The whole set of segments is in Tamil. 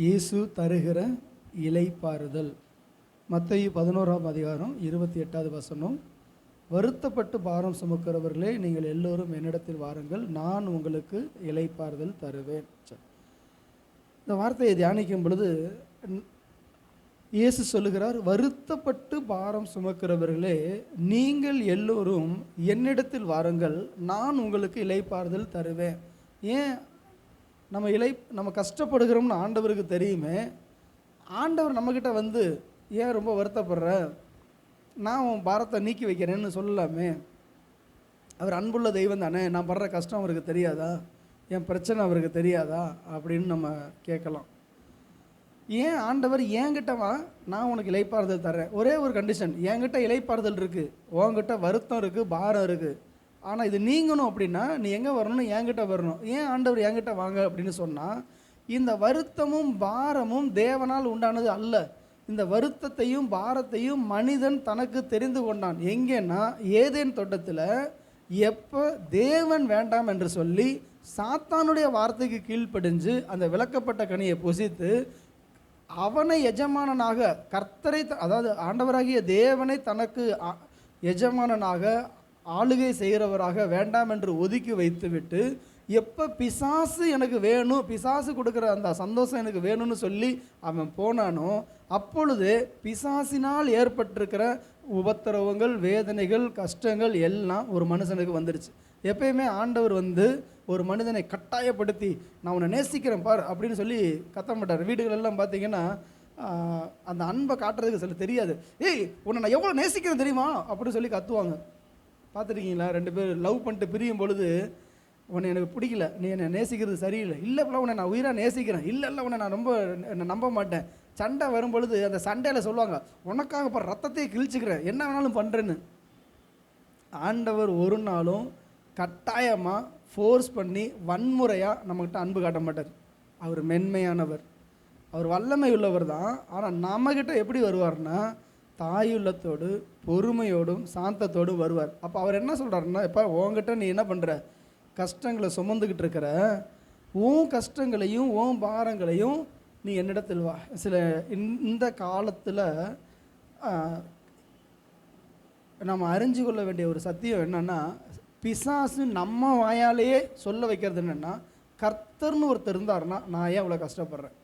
இயேசு தருகிற இளைப்பாறுதல். மத்தேயு 11:28 வருத்தப்பட்டு பாரம் சுமக்கிறவர்களே, நீங்கள் எல்லோரும் என்னிடத்தில் வாருங்கள், நான் உங்களுக்கு இளைப்பாறுதல் தருவேன். இந்த வார்த்தையை தியானிக்கும் பொழுது இயேசு சொல்லுகிறார், வருத்தப்பட்டு பாரம் சுமக்கிறவர்களே, நீங்கள் எல்லோரும் என்னிடத்தில் வாருங்கள், நான் உங்களுக்கு இளைப்பாறுதல் தருவேன். ஏன் நம்ம கஷ்டப்படுகிறோம்னு ஆண்டவருக்கு தெரியுமே. ஆண்டவர் நம்மக்கிட்ட வந்து ஏன் ரொம்ப வருத்தப்படுற, நான் உன் பாரத்தை நீக்கி வைக்கிறேன்னு சொல்லலாமே. அவர் அன்புள்ள தெய்வம் தானே, நான் படுற கஷ்டம் அவருக்கு தெரியாதா, என் பிரச்சனை அவருக்கு தெரியாதா அப்படின்னு நம்ம கேட்கலாம். ஏன் ஆண்டவர் என்கிட்ட வா, நான் உனக்கு இளைப்பாறுதல் தர்றேன். ஒரே ஒரு கண்டிஷன், என்கிட்ட இளைப்பாறுதல் இருக்குது, உன்கிட்ட வருத்தம் இருக்குது, பாரம் இருக்குது. ஆனால் இது நீங்கணும் அப்படின்னா நீ எங்கே வரணும்னு என்கிட்ட வரணும். ஏன் ஆண்டவர் என்கிட்ட வாங்க அப்படின்னு சொன்னால், இந்த வருத்தமும் பாரமும் தேவனால் உண்டானது அல்ல. இந்த வருத்தத்தையும் பாரத்தையும் மனிதன் தனக்கு தெரிந்து கொண்டான். எங்கேன்னா ஏதேன் தோட்டத்தில் எப்போ தேவன் வேண்டாம் என்று சொல்லி சாத்தானுடைய வார்த்தைக்கு கீழ்ப்படிஞ்சு அந்த விளக்கப்பட்ட கனியை புசித்து அவனை எஜமானனாக கர்த்தரை, அதாவது ஆண்டவராகிய தேவனை தனக்கு எஜமானனாக ஆளுகை செய்கிறவராக வேண்டாம் என்று ஒதுக்கி வைத்துவிட்டு, எப்போ பிசாசு எனக்கு வேணும், பிசாசு கொடுக்குற அந்த சந்தோஷம் எனக்கு வேணும்னு சொல்லி அவன் போனானோ, அப்பொழுது பிசாசினால் ஏற்பட்டிருக்கிற உபத்திரவங்கள், வேதனைகள், கஷ்டங்கள் எல்லாம் ஒரு மனுஷனுக்கு வந்துடுச்சு. எப்பயுமே ஆண்டவர் வந்து ஒரு மனிதனை கட்டாயப்படுத்தி நான் உன்னை நேசிக்கிறேன் பார் அப்படின்னு சொல்லி கத்த மாட்டார். வீடுகளெல்லாம் பார்த்தீங்கன்னா அந்த அன்பை காட்டுறதுக்கு சில தெரியாது. ஏய், உன்னை நான் எவ்வளோ நேசிக்கிறேன் தெரியுமா அப்படின்னு சொல்லி கத்துவாங்க. பார்த்துருக்கீங்களா? 2 பேர் லவ் பண்ணிட்டு பிரியும் பொழுது, உன்னை எனக்கு பிடிக்கல, நீ என்னை நேசிக்கிறது சரியில்லை, இல்லைப்பா உன்னை நான் உயிராக நேசிக்கிறேன், இல்லை உன்னை நான் ரொம்ப நம்ப மாட்டேன். சண்டை வரும் பொழுது அந்த சண்டையில் சொல்லுவாங்க, உனக்காக இப்போ ரத்தத்தையே கிழிச்சிக்கிறேன், என்ன வேணாலும் பண்ணுறேன்னு. ஆண்டவர் ஒரு நாளும் கட்டாயமாக ஃபோர்ஸ் பண்ணி வன்முறையாக நம்மக்கிட்ட அன்பு காட்ட மாட்டார். அவர் மென்மையானவர், அவர் வல்லமை உள்ளவர் தான். ஆனால் நம்மக்கிட்ட எப்படி வருவார்னா தாயுள்ளத்தோடு பொறுமையோடும் சாந்தத்தோடும் வருவார். அப்போ அவர் என்ன சொல்கிறாருன்னா, இப்போ உங்ககிட்ட நீ என்ன பண்ணுற, கஷ்டங்களை சுமந்துக்கிட்டு இருக்கிற, உன் கஷ்டங்களையும் உன் பாரங்களையும் நீ என்னிடத்தில் வா. இந்த காலத்தில் நம்ம அறிஞ்சு கொள்ள வேண்டிய ஒரு சத்தியம் என்னென்னா, பிசாசு நம்ம வாயாலேயே சொல்ல வைக்கிறது என்னென்னா, கர்த்தர்னு ஒருத்தர் இருந்தாருன்னா நான் ஏன் இவ்வளோ கஷ்டப்படுறேன்,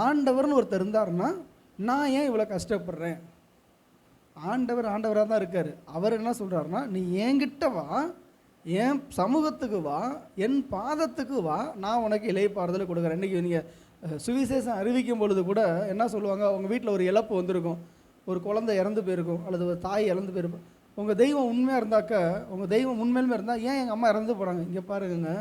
ஆண்டவர்னு ஒருத்தர் இருந்தாருன்னா நான் ஏன் இவ்வளோ கஷ்டப்படுறேன். ஆண்டவராக தான் இருக்கார். அவர் என்ன சொல்கிறாருன்னா, நீ என்கிட்ட வா, என் சமூகத்துக்கு வா, என் பாதத்துக்கு வா, நான் உனக்கு இளைப்பாறுதலை கொடுக்குறேன். இன்றைக்கி நீங்கள் சுவிசேஷம் அறிவிக்கும் பொழுது கூட என்ன சொல்லுவாங்க, உங்கள் வீட்டில் ஒரு இழப்பு வந்திருக்கும், ஒரு குழந்தை இறந்து போயிருக்கும், அல்லது ஒரு தாய் இறந்து போயிருக்கும். உங்கள் தெய்வம் உண்மையாக இருந்தாக்க, உங்கள் தெய்வம் உண்மையிலுமே இருந்தால் ஏன் எங்கள் அம்மா இறந்து போகிறாங்க, இங்கே பாருங்க,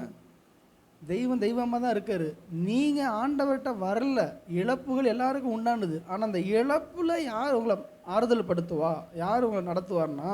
தெய்வமாக தான் இருக்கார். நீங்கள் ஆண்டவர்கிட்ட வரல. இழப்புகள் எல்லாருக்கும் உண்டானது. ஆனால் அந்த இழப்பில் யார் உங்களை ஆறுதல் படுத்துவா, யார் உங்களை நடத்துவார்னா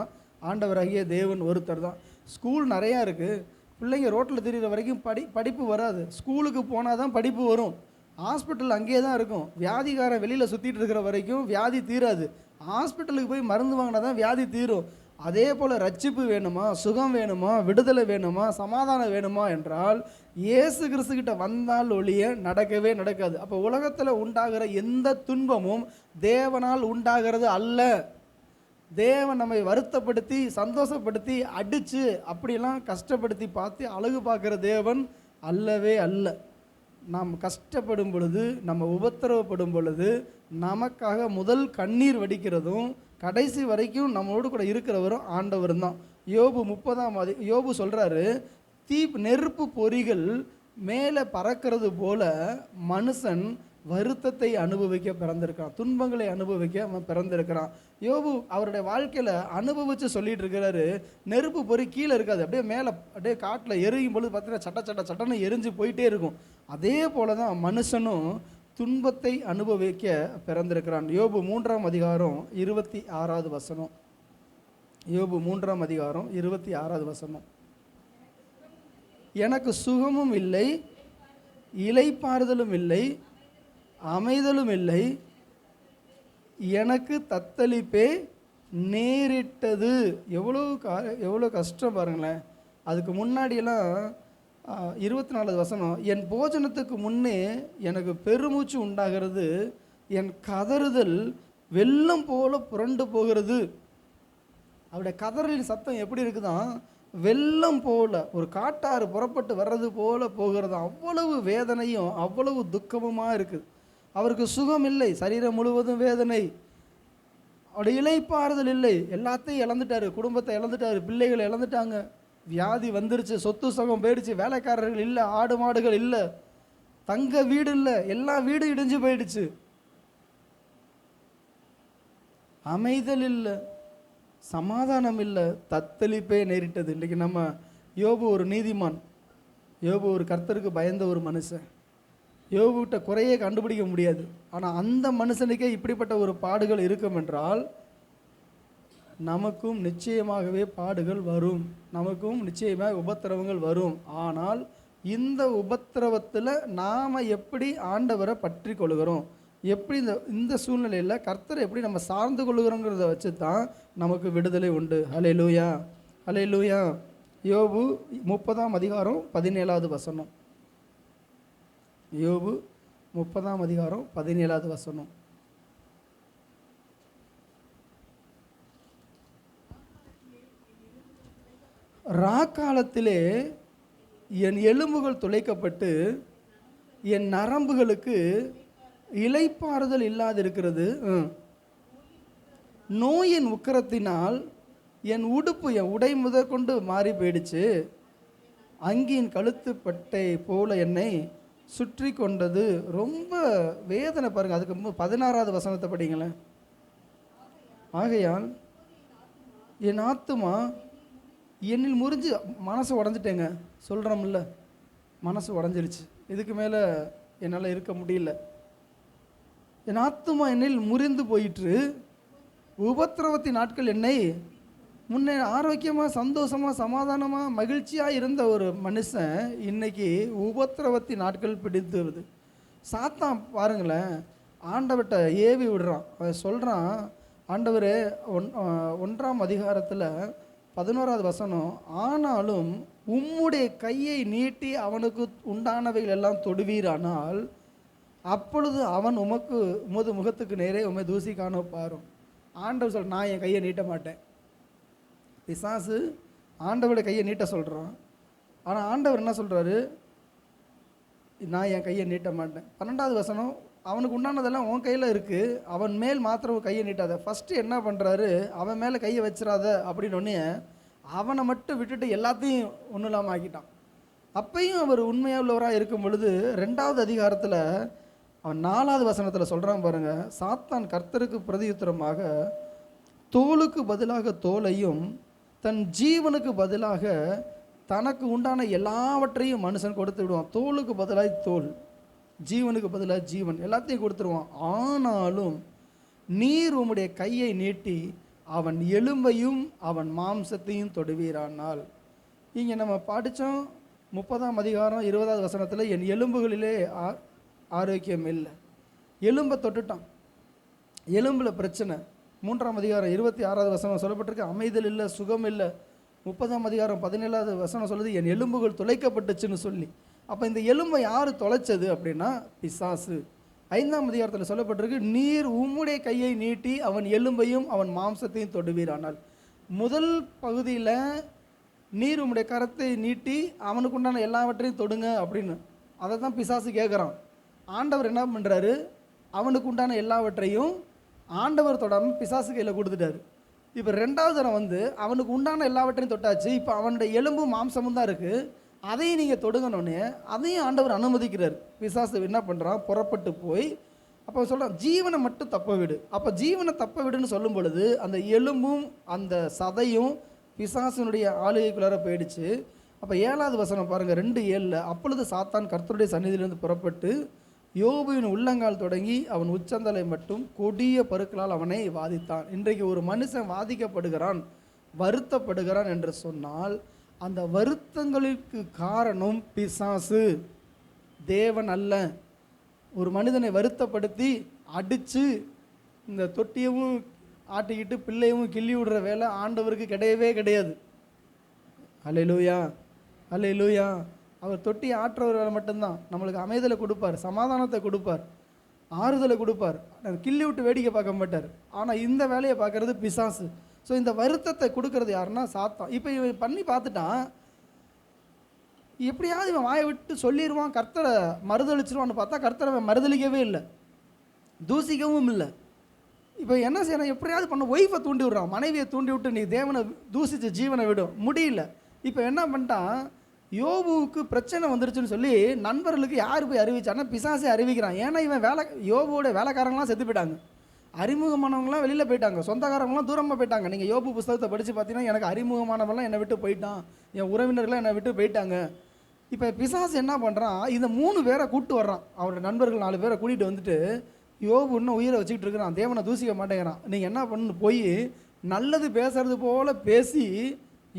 ஆண்டவராகிய தேவன் ஒருத்தர் தான். ஸ்கூல் நிறையா இருக்குது, பிள்ளைங்க ரோட்டில் தெரிகிற வரைக்கும் படிப்பு வராது. ஸ்கூலுக்கு போனால் தான் படிப்பு வரும். ஹாஸ்பிட்டல் அங்கேயே தான் இருக்கும். வியாதிகாரன் வெளியில் சுற்றிட்டு இருக்கிற வரைக்கும் வியாதி தீராது. ஹாஸ்பிட்டலுக்கு போய் மருந்து வாங்கினா தான் வியாதி தீரும். அதே போல் ரட்சிப்பு வேணுமா, சுகம் வேணுமா, விடுதலை வேணுமா, சமாதானம் வேணுமா என்றால் இயேசு கிறிஸ்துக்கிட்ட வந்தால் ஒழிய நடக்கவே நடக்காது. அப்போ உலகத்தில் உண்டாகிற எந்த துன்பமும் தேவனால் உண்டாகிறது அல்ல. தேவன் நம்மை வருத்தப்படுத்தி சந்தோஷப்படுத்தி அடித்து அப்படிலாம் கஷ்டப்படுத்தி பார்த்து அழகு பார்க்குற தேவன் அல்லவே அல்ல. நாம் கஷ்டப்படும் பொழுது, நம்ம உபத்திரவப்படும் பொழுது நமக்காக முதல் கண்ணீர் வடிக்கிறதும் கடைசி வரைக்கும் நம்மளோடு கூட இருக்கிறவரும் ஆண்டவர் தான். யோபு சொல்கிறாரு, நெருப்பு பொறிகள் மேலே பறக்கிறது போல மனுஷன் வருத்தத்தை அனுபவிக்க பிறந்திருக்கான், துன்பங்களை அனுபவிக்க அவன் பிறந்திருக்கிறான். யோபு அவருடைய வாழ்க்கையில் அனுபவித்து சொல்லிட்டு இருக்கிறாரு, நெருப்பு பொறி கீழே இருக்காது, அப்படியே மேலே அப்படியே காட்டில் எரியும் பொழுது பார்த்தீங்கன்னா சட்டன்னு எரிஞ்சு போயிட்டே இருக்கும். அதே போல தான் மனுஷனும் துன்பத்தை அனுபவிக்க பிறந்திருக்கிறான். யோபு 3:26. யோபு 3:26. எனக்கு சுகமும் இல்லை, இளைப்பாறுதலும் இல்லை, அமைதலும் இல்லை, எனக்கு தத்தளிப்பே நேரிட்டது. எவ்வளோ கஷ்டம் பாருங்களேன். அதுக்கு முன்னாடியெல்லாம் 24 வசனம், என் போஜனத்துக்கு முன்னே எனக்கு பெருமூச்சு உண்டாகிறது, என் கதறுதல் வெள்ளம் போல புரண்டு போகிறது. அவருடைய கதறலின் சத்தம் எப்படி இருக்குதான், வெள்ளம் போல, ஒரு காட்டாறு புறப்பட்டு வர்றது போல போகிறது. அவ்வளவு வேதனையும் அவ்வளவு துக்கமுமாக இருக்குது. அவருக்கு சுகம் இல்லை, சரீரம் முழுவதும் வேதனை, அவருடைய இளைப்பாறுதல் இல்லை. எல்லாத்தையும் இழந்துட்டாரு, குடும்பத்தை இழந்துட்டாரு, பிள்ளைகளை இழந்துட்டாங்க, வியாதி வந்துருச்சு, சொத்து சுகம் போயிடுச்சு, வேலைக்காரர்கள் இல்லை, ஆடு மாடுகள் இல்லை, தங்க வீடு இல்லை, எல்லா வீடு இடிஞ்சு போயிடுச்சு, அமைதல் இல்லை, சமாதானம் இல்லை, தத்தளிப்பே நேரிட்டது. இன்றைக்கி நம்ம யோபு ஒரு நீதிமான், யோபு ஒரு கர்த்தருக்கு பயந்த ஒரு மனுஷன், யோபுகிட்ட குறையே கண்டுபிடிக்க முடியாது. ஆனால் அந்த மனுஷனுக்கே இப்படிப்பட்ட ஒரு பாடுகள் இருக்கும் என்றால் நமக்கும் நிச்சயமாகவே பாடுகள் வரும், நமக்கும் நிச்சயமாக உபத்திரவங்கள் வரும். ஆனால் இந்த உபத்திரவத்தில் நாம் எப்படி ஆண்டவரை பற்றி கொள்கிறோம், எப்படி இந்த சூழ்நிலையில் கர்த்தரை எப்படி நம்ம சார்ந்து கொள்கிறோங்கிறத வச்சு தான் நமக்கு விடுதலை உண்டு. ஹல்லேலூயா, ஹல்லேலூயா. யோபு 30ஆம் அதிகாரம் 17வது வசனம். யோபு 30ஆம் அதிகாரம் 17வது வசனம். ராக்காலத்திலே என் எலும்புகள் துளைக்கப்பட்டு என் நரம்புகளுக்கு இளைப்பாறுதல் இல்லாதிருக்கிறது. நோயின் உக்கரத்தினால் என் உடுப்பு, என் உடை முதற்கொண்டு மாறி போயிடுச்சு, அங்கியின் கழுத்து பட்டை போல என்னை சுற்றி கொண்டது. ரொம்ப வேதனை பாருங்கள். அதுக்கு 16வது வசனத்தை படிங்களேன். ஆகையால் என் ஆத்துமா என்னில் முறிஞ்சு, மனசு உடஞ்சிட்டேங்க, சொல்கிறோம்ல, மனசு உடஞ்சிருச்சு, இதுக்கு மேலே என்னால் இருக்க முடியல, என் ஆத்துமா என்னில் முறிந்து போயிற்று, உபத்திரவத்தின் நாட்கள் என்னை, முன்னே ஆரோக்கியமாக சந்தோஷமாக சமாதானமாக மகிழ்ச்சியாக இருந்த ஒரு மனுஷன் இன்னைக்கு உபத்திரவத்தின் நாட்கள் பிடித்து வருது. சாத்தான் பாருங்களேன், ஆண்டவர்கிட்ட ஏவி விடுறான். அவன் சொல்கிறான், ஆண்டவரே 1ஆம் அதிகாரத்தில் 11வது வசனம், ஆனாலும் உம்முடைய கையை நீட்டி அவனுக்கு உண்டானவைகள் எல்லாம் தொடுவீரானால் அப்பொழுது அவன் உமது முகத்துக்கு நேரே உம்மை தூசி காண பாரும். ஆண்டவர் சொல்ற, நான் என் கையை நீட்ட மாட்டேன். பிசாசு ஆண்டவருடைய கையை நீட்ட சொல்கிறான். ஆனால் ஆண்டவர் என்ன சொல்கிறாரு, நான் என் கையை நீட்ட மாட்டேன். 12வது வசனம், அவனுக்கு உண்டானதெல்லாம் உன் கையில் இருக்குது, அவன் மேல் மாத்திரம் கையை நீட்டாத. ஃபஸ்ட்டு என்ன பண்ணுறாரு, அவன் மேலே கையை வச்சிடாத அப்படின்னு அவனை மட்டும் விட்டுட்டு எல்லாத்தையும் ஒன்றும் இல்லாமல் ஆக்கிட்டான். அப்பையும் அவர் உண்மையாக உள்ளவராக இருக்கும் பொழுது 2வது அதிகாரத்தில் அவன் 4வது வசனத்தில் சொல்கிறான் பாருங்கள், சாத்தான் கர்த்தருக்கு பிரதியுத்தரமாக தோலுக்கு பதிலாக தோலையும் தன் ஜீவனுக்கு பதிலாக தனக்கு உண்டான எல்லாவற்றையும் மனுஷன் கொடுத்து விடுவான். தோலுக்கு பதிலாக தோல், ஜீவனுக்கு பதிலாக ஜீவன், எல்லாத்தையும் கொடுத்துருவான். ஆனாலும் நீர் உம்முடைய கையை நீட்டி அவன் எலும்பையும் அவன் மாம்சத்தையும் தொடுவீரானால். இங்கே நம்ம படித்தோம் 30ஆம் அதிகாரம் 20வது வசனத்தில், என் எலும்புகளிலே ஆரோக்கியம் இல்லை, எலும்பை தொட்டுட்டான், எலும்பில் பிரச்சனை. 3ஆம் அதிகாரம் 26வது வசனம் சொல்லப்பட்டிருக்கு, அமைதல் இல்லை, சுகம் இல்லை. 30ஆம் அதிகாரம் 17வது வசனம் சொல்லுது, என் எலும்புகள் துளைக்கப்பட்டுச்சுன்னு சொல்லி. அப்போ இந்த எலும்பை யார் தொலைச்சது அப்படின்னா பிசாசு. 5ஆம் அதிகாரத்தில் சொல்லப்பட்டிருக்கு, நீர் உம்முடைய கையை நீட்டி அவன் எலும்பையும் அவன் மாம்சத்தையும் தொடுவீரானால். முதல் பகுதியில் நீர் உம்முடைய கரத்தை நீட்டி அவனுக்கு உண்டான எல்லாவற்றையும் தொடுங்க அப்படின்னு, அதை தான் பிசாசு கேட்குறான். ஆண்டவர் என்ன பண்ணுறாரு, அவனுக்கு உண்டான எல்லாவற்றையும் ஆண்டவர் தொடாமல் பிசாசு கையில் கொடுத்துட்டாரு. இப்போ 2வது தரம் அவனுக்கு உண்டான எல்லாவற்றையும் தொட்டாச்சு, இப்போ அவனுடைய எலும்பும் மாம்சமும் தான் இருக்குது, அதையும் நீங்கள் தொடுங்கணுன்னே அதையும் ஆண்டவர் அனுமதிக்கிறார். பிசாசு என்ன பண்ணுறான், புறப்பட்டு போய் அப்போ சொல்கிறான், ஜீவனை மட்டும் தப்ப விடு. அப்போ ஜீவனை தப்ப விடுன்னு சொல்லும் பொழுது அந்த எலும்பும் அந்த சதையும் பிசாசினுடைய ஆளுகைக்குள்ளார போயிடுச்சு. அப்போ 7வது வசனம் பாருங்கள், 2:7, அப்பொழுது சாத்தான் கர்த்தருடைய சந்நிதியிலிருந்து புறப்பட்டு யோபுவின் உள்ளங்கால் தொடங்கி அவன் உச்சந்தலை மட்டும் கொடிய பருக்களால் அவனை வாதித்தான். இன்றைக்கு ஒரு மனுஷன் வாதிக்கப்படுகிறான், வருத்தப்படுகிறான் என்று சொன்னால் அந்த வருத்தங்களுக்கு காரணம் பிசாசு, தேவன் அல்ல. ஒரு மனிதனை வருத்தப்படுத்தி அடித்து இந்த தொட்டியவும் ஆட்டிக்கிட்டு பிள்ளையவும் கிள்ளி விடுற வேலை ஆண்டவருக்கு கிடையவே கிடையாது. அல்லேலூயா, அல்லேலூயா. அவர் தொட்டி ஆற்றுறவர் மட்டும்தான். நம்மளுக்கு அமைதலை கொடுப்பார், சமாதானத்தை கொடுப்பார், ஆறுதலை கொடுப்பார். கிள்ளி விட்டு வேடிக்கை பார்க்க மாட்டார். ஆனால் இந்த வேலையை பார்க்கறது பிசாசு. ஸோ இந்த வருத்தத்தை கொடுக்கறது யாருன்னா சாத்தான். இப்போ இவன் பண்ணி பார்த்துட்டான், எப்படியாவது இவன் வாயை விட்டு சொல்லிடுவான், கர்த்தரை மறுதளிச்சிருவான்னு பார்த்தா கர்த்தரை அவன் மறுதளிக்கவே இல்லை, தூசிக்கவும் இல்லை. இப்போ என்ன செய்யணும், எப்படியாவது பண்ண ஒய்ஃபை தூண்டி விடுறான், மனைவியை தூண்டி விட்டு நீ தேவனை தூசிச்சு ஜீவனை விடும், முடியல. இப்போ என்ன பண்ணிட்டான், யோபுவுக்கு பிரச்சனை வந்துருச்சுன்னு சொல்லி நண்பர்களுக்கு யார் போய் அறிவிச்சான்னா பிசாசே அறிவிக்கிறான். ஏன்னா இவன் யோபுவோட வேலைக்காரங்களாம் செத்து போயிட்டாங்க, அறிமுகமானவங்களாம் வெளியில் போயிட்டாங்க, சொந்தக்காரங்களாம் தூரமாக போயிட்டாங்க. நீங்கள் யோபு புஸ்தகத்தை படித்து பார்த்தீங்கன்னா எனக்கு அறிமுகமானவங்களாம் என்னை விட்டு போயிட்டான், என் உறவினர்கள்லாம் என்னை விட்டு போயிட்டாங்க. இப்போ பிசாசு என்ன பண்ணுறான், இந்த 3 பேரை கூப்பிட்டு வர்றான், அவரோட நண்பர்கள் 4 பேரை கூட்டிகிட்டு வந்துட்டு யோபு இன்னும் உயிரை வச்சுக்கிட்டு இருக்கிறான், தேவனை தூசிக்க மாட்டேங்கிறான். நீங்கள் என்ன பண்ணு, போய் நல்லது பேசுறது போல் பேசி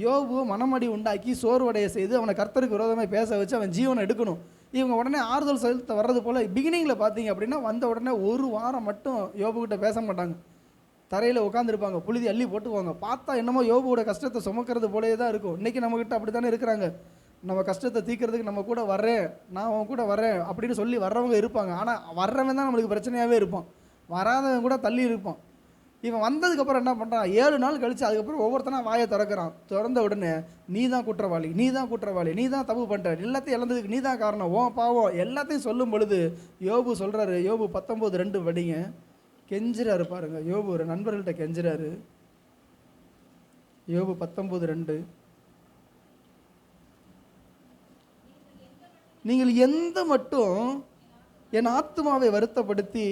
யோபு மனமடி உண்டாக்கி சோர்வடைய செய்து அவனை கர்த்தருக்கு விரோதமாக பேச வச்சு அவன் ஜீவனை எடுக்கணும். இவங்க உடனே ஆறுதல் செலுத்த வர்றது போல் பிகினிங்கில் பார்த்தீங்க அப்படின்னா வந்த உடனே 1 வாரம் மட்டும் யோபுக்கிட்ட பேச மாட்டாங்க, தரையில் உட்காந்துருப்பாங்க, புழுதி அள்ளி போட்டுக்குவாங்க. பார்த்தா என்னமோ யோபுவோட கஷ்டத்தை சுமக்கிறது போலே தான் இருக்கும். இன்றைக்கி நம்மக்கிட்ட அப்படி தானே இருக்கிறாங்க, நம்ம கஷ்டத்தை தீர்க்கிறதுக்கு நம்ம கூட வர்றேன், நான் அவன் கூட வரேன் அப்படின்னு சொல்லி வர்றவங்க இருப்பாங்க. ஆனால் வர்றவன் தான் நம்மளுக்கு பிரச்சனையாகவே இருப்பான், வராதவன் கூட தள்ளி இருப்பான். இவன் வந்ததுக்கப்புறம் என்ன பண்ணுறான், 7 நாள் கழித்து அதுக்கப்புறம் ஒவ்வொருத்தனா வாயை திறக்கிறான். திறந்த உடனே நீ தான் குற்றவாளி, நீ தான் குற்றவாளி, நீ தான் தப்பு பண்ணுற, எல்லாத்தையும் இழந்ததுக்கு நீ தான் காரணம், ஓ பாவம் எல்லாத்தையும் சொல்லும் பொழுது யோபு சொல்கிறாரு, யோபு 19:2 படிங்க, கெஞ்சுறாரு பாருங்க. யோபு ஒரு நண்பர்கள்ட்ட கெஞ்சுறாரு. யோபு 19:2, நீங்கள் எந்த மட்டும் என் ஆத்துமாவை வருத்தப்படுத்தி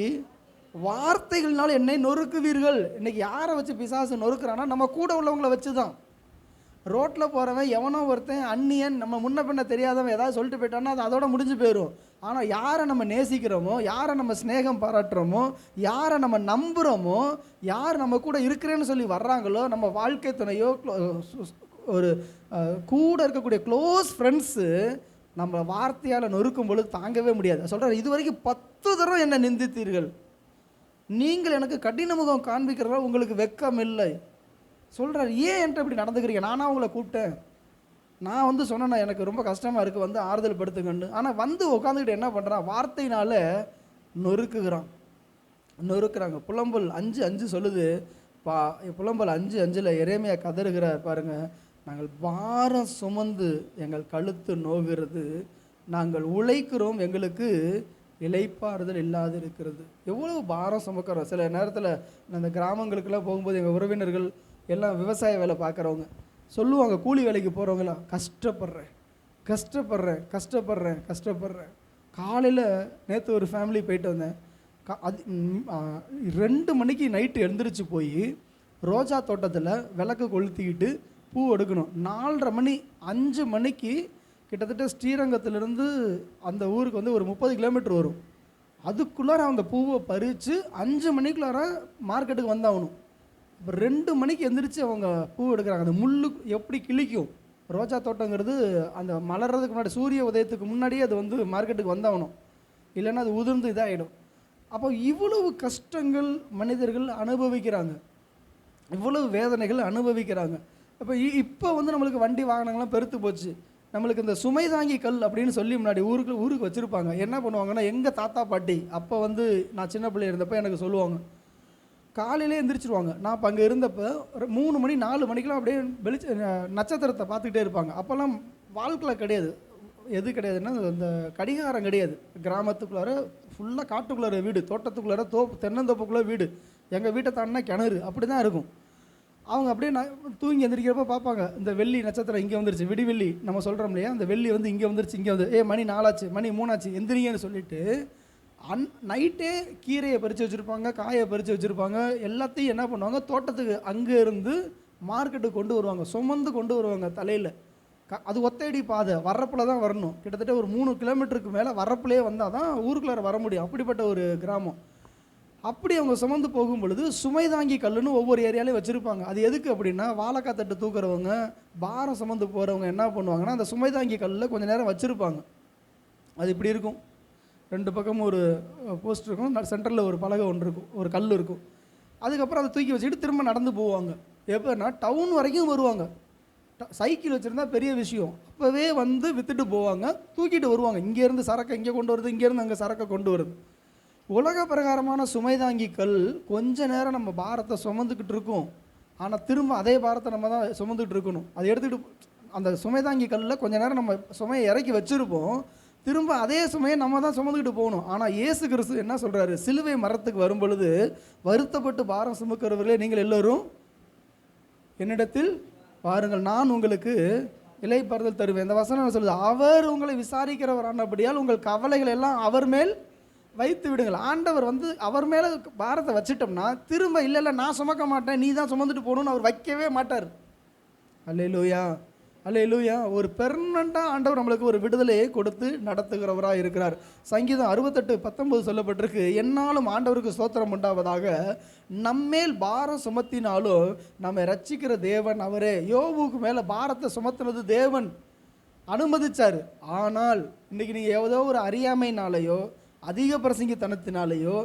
வார்த்தைகள்னால என்னை நொறுக்குவீர்கள். இன்னைக்கு யாரை வச்சு பிசாசு நொறுக்குறான்னா நம்ம கூட உள்ளவங்கள வச்சு தான். ரோட்டில் போகிறவன் எவனோ ஒருத்தன் அந்நியன், நம்ம முன்ன பின்ன தெரியாதவன் ஏதாவது சொல்லிட்டு போயிட்டான்னா அது அதோட முடிஞ்சு போயிடும். ஆனால் யாரை நம்ம நேசிக்கிறோமோ, யாரை நம்ம ஸ்நேகம் பாராட்டுறோமோ, யாரை நம்ம நம்புகிறோமோ, யார் நம்ம கூட இருக்கிறேன்னு சொல்லி வர்றாங்களோ, நம்ம வாழ்க்கை துணையோ ஒரு கூட இருக்கக்கூடிய க்ளோஸ் ஃப்ரெண்ட்ஸு நம்ம வார்த்தையால் நொறுக்கும் பொழுது தாங்கவே முடியாது. சொல்கிறார், இது வரைக்கும் 10 தடவை என்னை நிந்தித்தீர்கள், நீங்கள் எனக்கு கடின முகம் காண்பிக்கிறதா உங்களுக்கு வெக்கம் இல்லை. சொல்கிறார், ஏன் என்கிட்ட இப்படி நடந்துக்கிறீங்க, நானாக உங்களை கூப்பிட்டேன், நான் வந்து சொன்னேன்னா எனக்கு ரொம்ப கஷ்டமாக இருக்குது, வந்து ஆறுதல் படுத்துங்கன்னு. ஆனால் வந்து உட்காந்துக்கிட்டு என்ன பண்ணுறான், வார்த்தையினால் நொறுக்குறாங்க. புலம்பல் 5:5 சொல்லுது, புலம்பல் 5:5 எரேமியா கதறுகிறார் பாருங்க, நாங்கள் பாரம் சுமந்து எங்கள் கழுத்து நோகிறது, நாங்கள் உழைக்கிறோம், எங்களுக்கு இளைப்பாறுதல் இல்லாது இருக்கிறது. எவ்வளவு பாரம் சுமக்கிறோம். சில நேரத்தில் அந்த கிராமங்களுக்கெல்லாம் போகும்போது எங்கள் உறவினர்கள் எல்லாம் விவசாய வேலை பார்க்குறவங்க சொல்லுவாங்க, கூலி வேலைக்கு போகிறவங்களாம், கஷ்டப்படுறேன். காலையில் நேற்று ஒரு ஃபேமிலி போயிட்டு வந்தேன், அது 2 மணிக்கு நைட்டு எழுந்திரிச்சு போய் ரோஜா தோட்டத்தில் விளக்கு கொளுத்திக்கிட்டு பூ எடுக்கணும். 4:30 மணி 5 மணிக்கு கிட்டத்தட்ட ஸ்ரீரங்கத்திலேருந்து அந்த ஊருக்கு வந்து ஒரு 30 கிலோமீட்டர் வரும். அதுக்குள்ளார அந்த பூவை பறித்து 5 மணிக்குள்ளார மார்க்கெட்டுக்கு வந்தாகணும். இப்போ 2 மணிக்கு எந்திரிச்சு அவங்க பூ எடுக்கிறாங்க. அந்த முள்ளு எப்படி கிளிக்கும், ரோஜா தோட்டங்கிறது அந்த மலர்றதுக்கு முன்னாடி சூரிய உதயத்துக்கு முன்னாடியே அது வந்து மார்க்கெட்டுக்கு வந்தாகணும், இல்லைன்னா அது உதிர்ந்து இதாகிடும். அப்போ இவ்வளவு கஷ்டங்கள் மனிதர்கள் அனுபவிக்கிறாங்க, இவ்வளவு வேதனைகள் அனுபவிக்கிறாங்க. இப்போ வந்து நம்மளுக்கு வண்டி வாகனங்கள்லாம் பெருத்து போச்சு. நம்மளுக்கு இந்த சுமை தாங்கி கல் அப்படின்னு சொல்லி முன்னாடி ஊருக்கு வச்சுருப்பாங்க. என்ன பண்ணுவாங்கன்னா, எங்கள் தாத்தா பாட்டி அப்போ வந்து நான் சின்ன பிள்ளை இருந்தப்போ எனக்கு சொல்லுவாங்க, காலையிலே எந்திரிச்சிருவாங்க. நான் இப்போ அங்கே இருந்தப்போ 3 மணி 4 மணிக்கெலாம் அப்படியே நட்சத்திரத்தை பார்த்துக்கிட்டே இருப்பாங்க. அப்போல்லாம் வாழ்க்கை கிடையாது, எது கிடையாதுன்னா அந்த கடிகாரம் கிடையாது. கிராமத்துக்குள்ளார ஃபுல்லாக காட்டுக்குள்ளார வீடு, தோட்டத்துக்குள்ளார தென்னந்தோப்புக்குள்ளே வீடு, எங்கள் வீட்டை தாண்டினா கிணறு, அப்படி தான் இருக்கும். அவங்க அப்படியே தூங்கி எந்திரிக்கிறப்ப பார்ப்பாங்க, இந்த வெள்ளி நட்சத்திரம் இங்கே வந்துருச்சு, விடிவெள்ளி நம்ம சொல்கிறோம் இல்லையா, அந்த வெள்ளி வந்து இங்கே வந்துருச்சு, இங்கே வந்து மணி 4 ஆச்சு, மணி 3 ஆச்சு, எந்திரிங்கன்னு சொல்லிட்டு நைட்டே கீரையை பறித்து வச்சுருப்பாங்க, காயை பறித்து வச்சுருப்பாங்க. எல்லாத்தையும் என்ன பண்ணுவாங்க, தோட்டத்துக்கு அங்கே இருந்து மார்க்கெட்டுக்கு கொண்டு வருவாங்க, சுமந்து கொண்டு வருவாங்க தலையில். அது ஒத்தையடி பாதை, வரப்பில் தான் வரணும். கிட்டத்தட்ட ஒரு 3 கிலோமீட்டருக்கு மேலே வரப்புலேயே வந்தால் தான் ஊருக்குள்ளார வர முடியும். அப்படிப்பட்ட ஒரு கிராமம். அப்படி அவங்க சுமந்து போகும் பொழுது சுமை தாங்கி கல்லுன்னு ஒவ்வொரு ஏரியாலையும் வச்சுருப்பாங்க. அது எதுக்கு அப்படின்னா, வாழைக்காய் தட்டு தூக்குறவங்க, பாரம் சுமந்து போகிறவங்க என்ன பண்ணுவாங்கன்னா, அந்த சுமை தாங்கி கல்லில் கொஞ்சம் நேரம் வச்சுருப்பாங்க. அது இப்படி இருக்கும், 2 பக்கமும் ஒரு போஸ்ட் இருக்கும், சென்டரில் ஒரு பலகை ஒன்று இருக்கும், ஒரு கல் இருக்கும். அதுக்கப்புறம் அதை தூக்கி வச்சுக்கிட்டு திரும்ப நடந்து போவாங்க. எப்போனா டவுன் வரைக்கும் வருவாங்க. சைக்கிள் வச்சுருந்தா பெரிய விஷயம், அப்போவே வந்து விற்றுட்டு போவாங்க, தூக்கிட்டு வருவாங்க. இங்கேருந்து சரக்கை இங்கே கொண்டு வருது, இங்கேருந்து அங்கே சரக்கை கொண்டு வருது. உலக பிரகாரமான சுமைதாங்கிகள் கொஞ்ச நேரம் நம்ம பாரத்தை சுமந்துக்கிட்டு இருக்கோம், ஆனால் திரும்ப அதே பாரத்தை நம்ம தான் சுமந்துக்கிட்டு இருக்கணும். அதை எடுத்துக்கிட்டு அந்த சுமைதாங்கி கல்லில் கொஞ்ச நேரம் நம்ம சுமையை இறக்கி வச்சுருப்போம், திரும்ப அதே சுமையை நம்ம தான் சுமந்துக்கிட்டு போகணும். ஆனால் இயேசு கிறிஸ்து என்ன சொல்கிறாரு, சிலுவை மரத்துக்கு வரும் பொழுது, வருத்தப்பட்டு பாரம் சுமக்கிறவர்களே நீங்கள் எல்லோரும் என்னிடத்தில் வாருங்கள், நான் உங்களுக்கு இளைப்பாறுதல் தருவேன். இந்த வசனம் சொல்லுது, அவர் உங்களை விசாரிக்கிறவரானபடியால் உங்கள் கவலைகள் எல்லாம் அவர் மேல் வைத்து விடுங்கள். ஆண்டவர் வந்து அவர் மேலே பாரத்தை வச்சுட்டோம்னா திரும்ப இல்லை நான் சுமக்க மாட்டேன், நீ தான் சுமந்துட்டு போகணும்னு அவர் வைக்கவே மாட்டார். அல்லேலூயா, அல்லேலூயா. ஒரு பெர்மனண்ட்டாக ஆண்டவர் நம்மளுக்கு ஒரு விடுதலையை கொடுத்து நடத்துகிறவராக இருக்கிறார். சங்கீதம் 68:19 சொல்லப்பட்டிருக்கு, என்னாலும் ஆண்டவருக்கு ஸ்தோத்திரம் உண்டாவதாக, நம்மேல் பாரம் சுமத்தினாலும் நம்மை ரட்சிக்கிற தேவன் அவரே. யோபுக்கு மேலே பாரத்தை சுமத்துனது தேவன் அனுமதிச்சார். ஆனால் இன்றைக்கி நீங்கள் ஏதோ ஒரு அறியாமைனாலேயோ அதிக பிரசங்கித்தனத்தினாலேயோ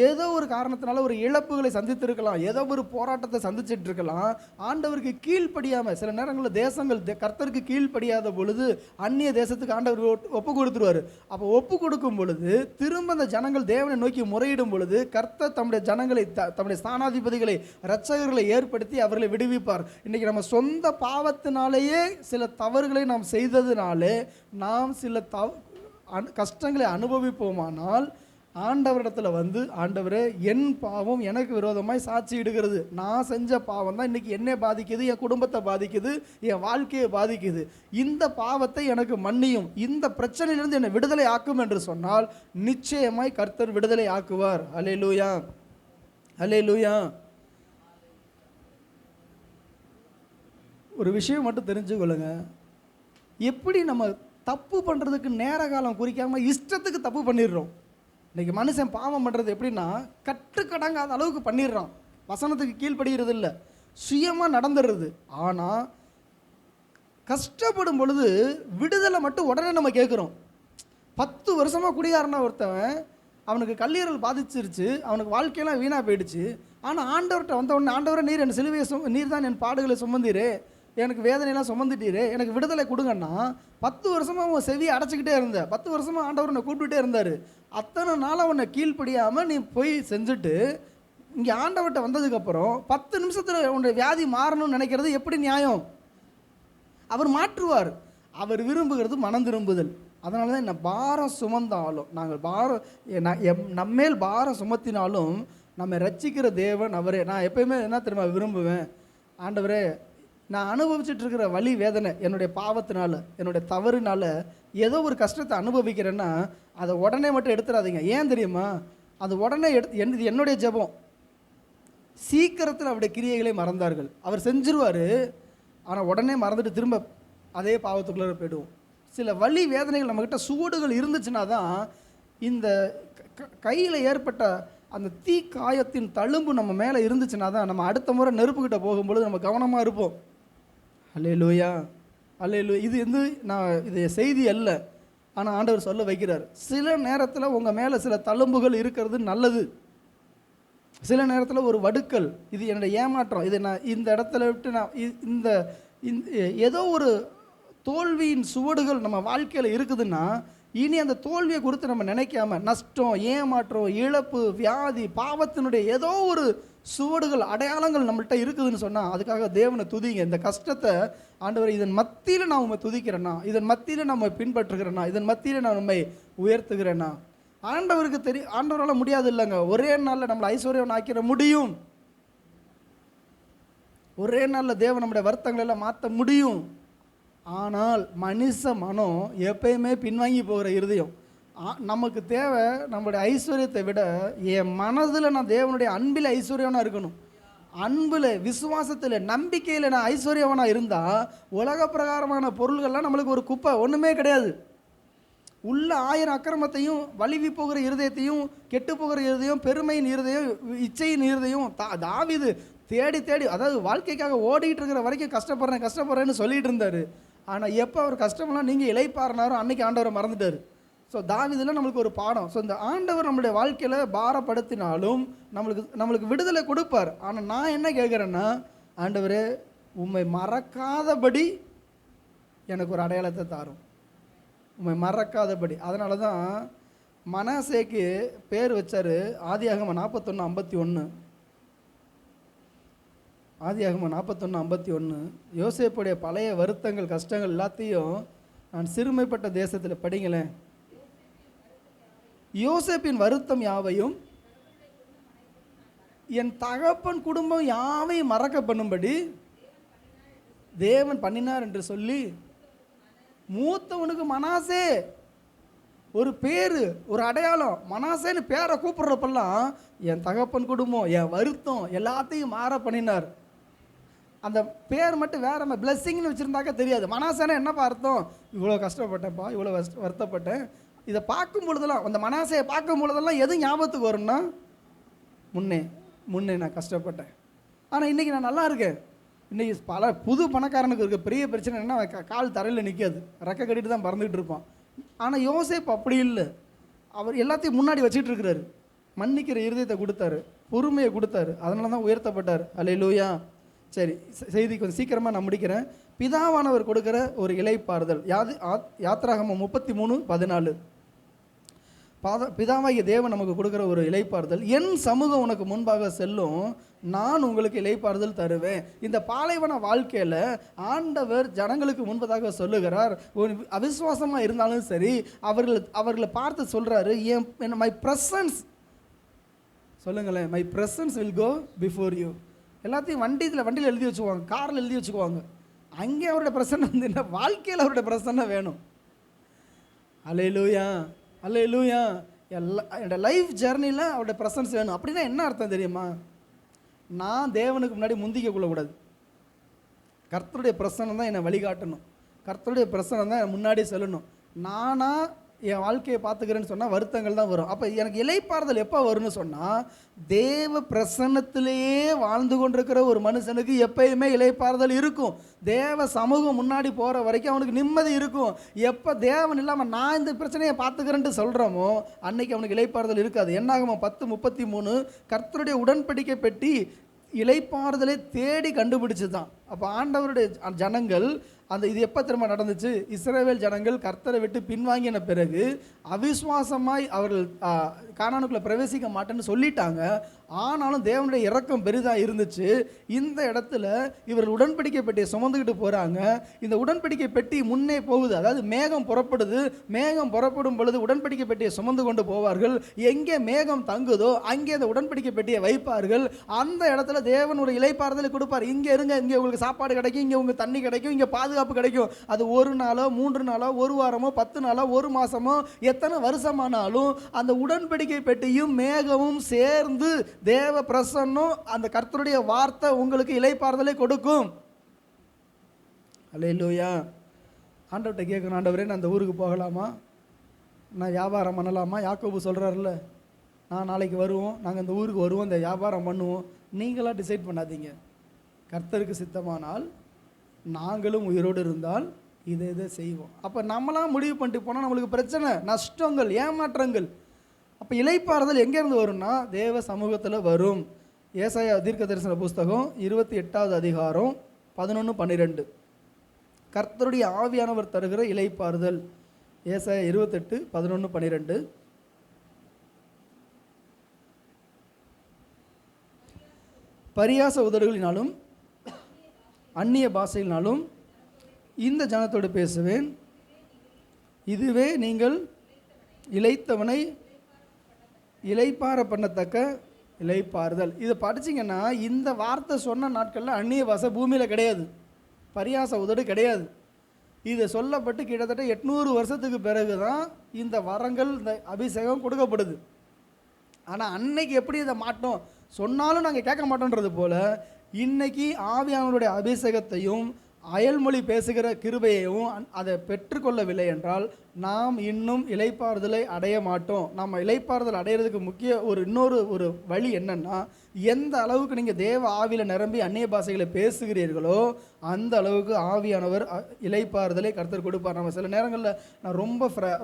ஏதோ ஒரு காரணத்தினால ஒரு இழப்புகளை சந்தித்திருக்கலாம், ஏதோ ஒரு போராட்டத்தை சந்திச்சுட்டு இருக்கலாம். ஆண்டவருக்கு கீழ்ப்படியாமல் சில நேரங்களில் தேசங்கள் கர்த்தருக்கு கீழ்ப்படியாத பொழுது அந்நிய தேசத்துக்கு ஆண்டவர் ஒப்பு கொடுத்துருவார். அப்போ ஒப்பு கொடுக்கும் பொழுது திரும்ப அந்த ஜனங்கள் தேவனை நோக்கி முறையிடும் பொழுது கர்த்தர் தம்முடைய ஜனங்களை தம்முடைய ஸ்தானாதிபதிகளை இரட்சகர்களை ஏற்படுத்தி அவர்களை விடுவிப்பார். இன்றைக்கி நம்ம சொந்த பாவத்தினாலேயே சில தவறுகளை நாம் செய்ததுனாலே நாம் சில கஷ்டங்களை அனுபவிப்போமானால் ஆண்டவரிடத்தில் வந்து, ஆண்டவரே என் பாவம் எனக்கு விரோதமாய் சாட்சி இடுகிறது, நான் செஞ்ச பாவம் தான் இன்றைக்கி என்னை பாதிக்குது, என் குடும்பத்தை பாதிக்குது, என் வாழ்க்கையை பாதிக்குது, இந்த பாவத்தை எனக்கு மன்னியும், இந்த பிரச்சனையிலிருந்து என்னை விடுதலை ஆக்கும் என்று சொன்னால் நிச்சயமாய் கர்த்தர் விடுதலை ஆக்குவார். அல்லேலூயா, அல்லேலூயா. ஒரு விஷயம் மட்டும் தெரிஞ்சுக்கொள்ளுங்க, எப்படி நம்ம தப்பு பண்ணுறதுக்கு நேர காலம் குறிக்காமல் இஷ்டத்துக்கு தப்பு பண்ணிடுறோம். இன்றைக்கி மனுஷன் பாவம் பண்ணுறது எப்படின்னா கட்டுக்கடங்காத அளவுக்கு பண்ணிடுறான், வசனத்துக்கு கீழ்ப்படுகிறது இல்லை, சுயமாக நடந்துடுறது. ஆனால் கஷ்டப்படும் பொழுது விடுதலை மட்டும் உடனே நம்ம கேட்குறோம். 10 வருஷமாக குடிகாரனா ஒருத்தவன், அவனுக்கு கல்லீரல் பாதிச்சிருச்சு, அவனுக்கு வாழ்க்கையெல்லாம் வீணாக போயிடுச்சு. ஆனால் ஆண்டவர்கிட்ட வந்த உடனே, ஆண்டவரை நீர் என் சிலுவையை நீர் தான் என் பாடுகளை சுமந்தீரே, எனக்கு வேதனையெல்லாம் சுமந்துட்டீரே, எனக்கு விடுதலை கொடுங்கன்னா 10 வருஷமாக அவன் செவியை அடைச்சிக்கிட்டே இருந்த, 10 வருஷமாக ஆண்டவர் உன்னை கூப்பிட்டுட்டே இருந்தார். அத்தனை நாளாக உன்னை கீழ்ப்படியாமல் நீ போய் செஞ்சுட்டு இங்கே ஆண்டவர்கிட்ட வந்ததுக்கப்புறம் 10 நிமிஷத்தில் உன்னுடைய வியாதி மாறணும்னு நினைக்கிறது எப்படி நியாயம்? அவர் மாற்றுவார். அவர் விரும்புகிறது மனம் திரும்புதல். அதனால தான் என்ன பாரம் சுமந்தாலும், நாங்கள் நம்மேல் பாரம் சுமத்தினாலும் நம்ம ரட்சிக்கிற தேவன் அவரே. நான் எப்பயுமே என்ன தெரியுமா விரும்புவேன், ஆண்டவரே நான் அனுபவிச்சுட்டு இருக்கிற வலி வேதனை என்னுடைய பாவத்தினால என்னுடைய தவறுனால ஏதோ ஒரு கஷ்டத்தை அனுபவிக்கிறேன்னா அதை உடனே மட்டும் எடுத்துடாதீங்க. ஏன் தெரியுமா, அது உடனே இது என்னுடைய ஜெபம், சீக்கிரத்தில் அவருடைய கிரியைகளை மறந்தார்கள். அவர் செஞ்சிருவார், ஆனால் உடனே மறந்துட்டு திரும்ப அதே பாவத்துக்குள்ளே போய்டுவோம். சில வலி வேதனைகள் நம்மக்கிட்ட சூடுகள் இருந்துச்சுன்னா தான், இந்த கையில் ஏற்பட்ட அந்த தீ காயத்தின் தழும்பு நம்ம மேலே இருந்துச்சுன்னா தான் நம்ம அடுத்த முறை நெருப்புக்கிட்ட போகும்பொழுது நம்ம கவனமாக இருப்போம். அல்லேலூயா, அல்லேலூயா. இது செய்தி அல்ல, ஆனால் ஆண்டவர் சொல்ல வைக்கிறார். சில நேரத்தில் உங்கள் மேலே சில தழும்புகள் இருக்கிறது நல்லது, சில நேரத்தில் ஒரு வடுக்கல், இது என்னுடைய ஏமாற்றம், இது நான் இந்த இடத்துல விட்டு நான் இந்த ஏதோ ஒரு தோல்வியின் சுவடுகள் நம்ம வாழ்க்கையில் இருக்குதுன்னா, இனி அந்த தோல்வியை குறித்து நம்ம நினைக்காம நஷ்டம், ஏமாற்றம், இழப்பு, வியாதி, பாவத்தினுடைய ஏதோ ஒரு சுவடுகள் அடையாளங்கள் நம்மள்கிட்ட இருக்குதுன்னு சொன்னால் அதுக்காக தேவனை துதிங்க. இந்த கஷ்டத்தை ஆண்டவர் இதன் மத்தியில் நான் உண்மை துதிக்கிறேன்னா, இதன் மத்தியில் நம்ம பின்பற்றுகிறேன்னா, இதன் மத்தியில் நான் உண்மை உயர்த்துகிறேன்னா, ஆண்டவருக்கு தெரியும். ஆண்டவரால் முடியாது இல்லைங்க, ஒரே நாளில் நம்மளை ஐஸ்வர்யம் ஆக்கிட முடியும், ஒரே நாளில் தேவன் நம்முடைய வருத்தங்களை எல்லாம் மாற்ற முடியும். ஆனால் மனுஷ மனம் எப்பயுமே பின்வாங்கி போகிற இருதயம். நமக்கு தேவை நம்மளுடைய ஐஸ்வர்யத்தை விட என் மனதில் நான் தேவனுடைய அன்பில் ஐஸ்வர்யவனாக இருக்கணும். அன்பில், விசுவாசத்தில், நம்பிக்கையில் நான் ஐஸ்வர்யவனாக இருந்தால் உலக பிரகாரமான பொருள்கள்லாம் நம்மளுக்கு ஒரு குப்பை, ஒன்றுமே கிடையாது. உள்ள 1000 அக்கிரமத்தையும், வலிவி போகிற இருதயத்தையும், கெட்டு போகிற இருதயம், பெருமையின் இருதயம், இச்சையின் இருதயம் தாவீது தேடி தேடி, அதாவது வாழ்க்கைக்காக ஓடிட்டு இருக்கிற வரைக்கும் கஷ்டப்படுறேன்னு சொல்லிட்டு இருந்தார். ஆனால் எப்போ அவர் கஷ்டமெல்லாம் நீங்கள் இளைப்பாறினாரோ அன்றைக்கி ஆண்டவரை மறந்துட்டார். ஸோ தாவீதில் நம்மளுக்கு ஒரு பாடம். ஸோ இந்த ஆண்டவர் நம்மளுடைய வாழ்க்கையில் பாரப்படுத்தினாலும் நம்மளுக்கு விடுதலை கொடுப்பார். ஆனால் நான் என்ன கேட்குறேன்னா, ஆண்டவரே உம்மை மறக்காதபடி எனக்கு ஒரு அடையாளத்தை தாரும், உம்மை மறக்காதபடி. அதனால தான் மனாசேக்கு பேர் வச்சார் ஆதியாகமம் 41:51. ஆதியாகமம் 41:51 யோசேப்புடைய பழைய வருத்தங்கள் கஷ்டங்கள் எல்லாத்தையும் நான் சிறுமைப்பட்ட தேசத்தில் படிங்களேன். யோசேப்பின் வருத்தம் யாவையும் என் தகப்பன் குடும்பம் யாவையும் மறக்க பண்ணும்படி தேவன் பண்ணினார் என்று சொல்லி மூத்தவனுக்கு மனாசே ஒரு பேர், ஒரு அடையாளம். மனாசேன்னு பேரை கூப்பிட்றப்பெல்லாம் என் தகப்பன் குடும்பம், என் வருத்தம் எல்லாத்தையும் மாற பண்ணினார். அந்த பேர் மட்டும் வேற பிளெஸ்ஸிங்னு வச்சுருந்தாக்க தெரியாது. மனாசேனா என்னப்பா அர்த்தம்? இவ்வளோ கஷ்டப்பட்டேன்ப்பா, இவ்வளோ வருத்தப்பட்டேன். இதை பார்க்கும் பொழுதெல்லாம், அந்த மனாசையை பார்க்கும் பொழுதெல்லாம் எது ஞாபகத்துக்கு வரும்னா, முன்னே நான் கஷ்டப்பட்டேன், ஆனால் இன்றைக்கி நான் நல்லா இருக்கேன். இன்றைக்கி பல புது பணக்காரனுக்கு இருக்க பெரிய பிரச்சனை என்ன, கால் தரையில் நிற்காது, ரெக்கை கட்டிட்டு தான் பறந்துக்கிட்டு இருப்பான். ஆனால் யோசேப்பு அப்படி இல்லை. அவர் எல்லாத்தையும் முன்னாடி வச்சுட்டு இருக்கிறாரு. மன்னிக்கிற இருதயத்தை கொடுத்தாரு, பொறுமையை கொடுத்தாரு, அதனால தான் உயர்த்தப்பட்டார். அல்லேலூயா. சரி, செய்தி கொஞ்சம் சீக்கிரமாக நான் முடிக்கிறேன். பிதாவானவர் கொடுக்குற ஒரு இளைப்பாறுதல். யாத்திராகமம் 33:14. பிதாவாகிய தேவன் நமக்கு கொடுக்குற ஒரு இளைப்பாறுதல். என் சமூகம் உனக்கு முன்பாக செல்லும், நான் உங்களுக்கு இளைப்பாறுதல் தருவேன். இந்த பாலைவன வாழ்க்கையில் ஆண்டவர் ஜனங்களுக்கு முன்பதாக சொல்லுகிறார், ஒரு அவிசுவாசமாக இருந்தாலும் சரி, அவர்களை பார்த்து சொல்கிறாரு, என் மை ப்ரெசன்ஸ், சொல்லுங்களேன், my presence will go before you. எல்லாத்தையும் வண்டியில் எழுதி வச்சுக்குவாங்க, காரில் எழுதி வச்சுக்குவாங்க. அங்கே அவருடைய பிரசன்னம் வந்து என்ன, வாழ்க்கையில் அவருடைய பிரசன்னம் வேணும். அல்லேலூயா, அல்லேலூயா. என்னோட லைஃப் ஜர்னியில் அவருடைய ப்ரெசன்ஸ் வேணும். அப்படின்னா என்ன அர்த்தம் தெரியுமா? நான் தேவனுக்கு முன்னாடி முந்திக்க கொள்ளக்கூடாது. கர்த்தருடைய பிரசன்னம் தான் என்னை வழிகாட்டணும். கர்த்தருடைய பிரசன்னம் தான் முன்னாடி செல்லணும். நானாக என் வாழ்க்கையை பார்த்துக்கிறேன்னு சொன்னால் வருத்தங்கள் தான் வரும். அப்போ எனக்கு இளைப்பாறுதல் எப்போ வரும்னு சொன்னால், தேவ பிரசன்னத்திலேயே வாழ்ந்து கொண்டிருக்கிற ஒரு மனுஷனுக்கு எப்பயுமே இளைப்பாறுதல் இருக்கும். தேவ சமூகம் முன்னாடி போகிற வரைக்கும் அவனுக்கு நிம்மதி இருக்கும். எப்போ தேவன் இல்லாமல் நான் இந்த பிரச்சனையை பார்த்துக்கிறேன்ட்டு சொல்கிறோமோ அன்னைக்கு அவனுக்கு இளைப்பாறுதல் இருக்காது. என்னாகுமோ 10:33, கர்த்தருடைய உடன்படிக்கை பெட்டி இளைப்பாறுதலை தேடி கண்டுபிடிச்சு தான். அப்போ ஆண்டவருடைய ஜனங்கள் இது எப்போ திரும்ப நடந்துச்சு? இஸ்ரவேல் ஜனங்கள் கர்த்தரை விட்டு பின்வாங்கின பிறகு அவிசுவாசமாய் அவர்கள் கானானுக்குள்ளே பிரவேசிக்க மாட்டேன்னு சொல்லிட்டாங்க. ஆனாலும் தேவனுடைய இரக்கம் பெரிதாக இருந்துச்சு. இந்த இடத்துல இவர்கள் உடன்படிக்கை பெட்டியை சுமந்துக்கிட்டு போகிறாங்க. இந்த உடன்படிக்கை பெட்டி முன்னே போகுது, அதாவது மேகம் புறப்படுது. மேகம் புறப்படும் பொழுது உடன்படிக்கை பெட்டியை சுமந்து கொண்டு போவார்கள். எங்கே மேகம் தங்குதோ அங்கே அந்த உடன்படிக்கை பெட்டியை வைப்பார்கள். அந்த இடத்துல தேவன் ஒரு இளைப்பாறுதலை கொடுப்பார். இங்கே இருங்க, இங்கே உங்களுக்கு சாப்பாடு கிடைக்கும், இங்கே உங்களுக்கு தண்ணி கிடைக்கும், இங்கே பாதுகாப்பு கிடைக்கும். அது 1 நாளோ 3 நாளோ 1 வாரமோ 10 நாளோ 1 மாசமோ எத்தனை வருஷமானாலும் அந்த உடன்படிக்கை பெட்டியும் மேகமும் சேர்ந்து தேவ பிரசன்னம், அந்த கர்த்தருடைய வார்த்தை உங்களுக்கு இளைப்பாறுதலை கொடுக்கும். அல்லேலூயா. ஆண்டவர்கிட்ட கேட்கணும், ஆண்டவரே நான் அந்த ஊருக்கு போகலாமா, நான் வியாபாரம் பண்ணலாமா? யாக்கோபு சொல்கிறார்ல, நான் நாளைக்கு வருவோம், நாங்கள் இந்த ஊருக்கு வருவோம், இந்த வியாபாரம் பண்ணுவோம். நீங்களாக டிசைட் பண்ணாதீங்க. கர்த்தருக்கு சித்தமானால் நாங்களும் உயிரோடு இருந்தால் இதை செய்வோம். அப்போ நம்மளாம் முடிவு பண்ணிட்டு போனால் நம்மளுக்கு பிரச்சனை, நஷ்டங்கள், ஏமாற்றங்கள். அப்போ இளைப்பாறுதல் எங்கேருந்து வரும்னா தேவ சமூகத்தில் வரும். ஏசாயா தீர்க்க தரிசன புஸ்தகம் 28வது அதிகாரம் 11-12. கர்த்தருடைய ஆவியானவர் தருகிற இளைப்பாறுதல். ஏசாயா 28:11-12. பரியாச உதடுகளினாலும் அந்நிய பாஷையினாலும் இந்த ஜனத்தோடு பேசுவேன், இதுவே நீங்கள் இளைத்தவனை இளைப்பாற பண்ணத்தக்க இளைப்பாறுதல். இதை படிச்சிங்கன்னா இந்த வார்த்தை சொன்ன நாட்களில் அந்நிய பாஷை பூமியில் கிடையாது, பரியாச உதடு கிடையாது. இது சொல்லப்பட்டு கிட்டத்தட்ட 800 வருஷத்துக்கு பிறகு தான் இந்த வரங்கள், இந்த அபிஷேகம் கொடுக்கப்படுது. ஆனால் அன்னைக்கு எப்படி இதை மாட்டோம் சொன்னாலும் நாங்கள் கேட்க மாட்டோன்றது போல், இன்னைக்கு ஆவியானவருடைய அபிஷேகத்தையும் அயல்மொழி பேசுகிற கிருபையையும் அதை பெற்றுக்கொள்ளவில்லை என்றால் நாம் இன்னும் இளைப்பாறுதலை அடைய மாட்டோம். நம்ம இளைப்பாறுதல் அடையிறதுக்கு முக்கிய இன்னொரு வழி என்னன்னா, எந்த அளவுக்கு நீங்கள் தேவ ஆவியில் நிரம்பி அந்நிய பாஷைகளை பேசுகிறீர்களோ அந்த அளவுக்கு ஆவியானவர் இளைப்பாறுதலை கர்த்தர் கொடுப்பார். நம்ம சில நேரங்களில் நான்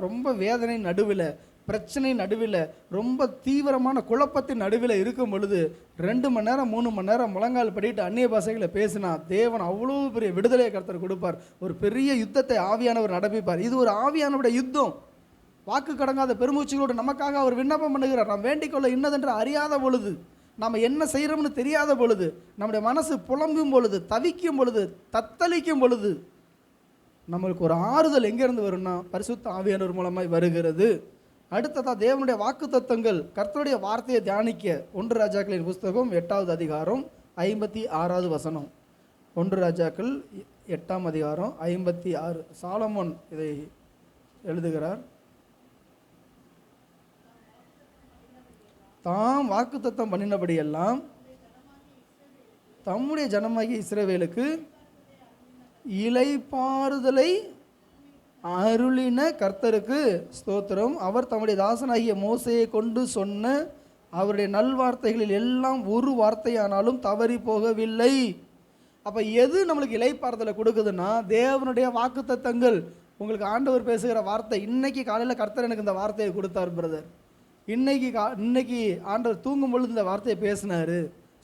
ரொம்ப வேதனை நடுவில் பிரச்சனை நடுவில், ரொம்ப தீவிரமான குழப்பத்தின் நடுவில் இருக்கும் பொழுது 2 மணி நேரம் 3 மணி நேரம் முழங்கால் படிட்டு அந்நிய பாஷைகளை பேசினா தேவன் அவ்வளோ பெரிய விடுதலையை கர்த்தர் கொடுப்பார். ஒரு பெரிய யுத்தத்தை ஆவியானவர் நடப்பிப்பார். இது ஒரு ஆவியானவருடைய யுத்தம். வாக்கு கடங்காத பெருமூச்சுகளோடு நமக்காக அவர் விண்ணப்பம் பண்ணுகிறார். நாம் வேண்டிக்கொள்ள இன்னதென்று அறியாத பொழுது, நாம் என்ன செய்கிறோம்னு தெரியாத பொழுது, நம்முடைய மனசு புலம்பும் பொழுது, தவிக்கும் பொழுது, தத்தளிக்கும் பொழுது, நம்மளுக்கு ஒரு ஆறுதல் எங்கேருந்து வரும்னா பரிசுத்த ஆவியானவர் மூலமாய் வருகிறது. அடுத்ததாக தேவனுடைய வாக்கு தத்தங்கள், கர்த்தருடைய வார்த்தையை தியானிக்க 1 ராஜாக்களின் புஸ்தகம் 8வது அதிகாரம் 56வது வசனம். 1 ராஜாக்கள் 8ஆம் அதிகாரம் 56. சாலமோன் இதை எழுதுகிறார். தாம் வாக்குத்தத்தம் பண்ணினபடியெல்லாம் தம்முடைய ஜனமாகிய இஸ்ரவேலுக்கு இளைப்பாறுதலை அருளின கர்த்தருக்கு ஸ்தோத்திரம். அவர் தம்முடைய தாசனாகிய மோசையை கொண்டு சொன்ன அவருடைய நல்வார்த்தைகளில் எல்லாம் ஒரு வார்த்தையானாலும் தவறி போகவில்லை. அப்போ எது நம்மளுக்கு இளைப்பாறுதலை கொடுக்குதுன்னா தேவனுடைய வாக்குத்தத்தங்கள். உங்களுக்கு ஆண்டவர் பேசுகிற வார்த்தை. இன்னைக்கு காலையில் கர்த்தர் எனக்கு இந்த வார்த்தையை கொடுத்தார் பிரதர். இன்னைக்கு ஆண்டவர் தூங்கும் பொழுது இந்த வார்த்தையை பேசினார்.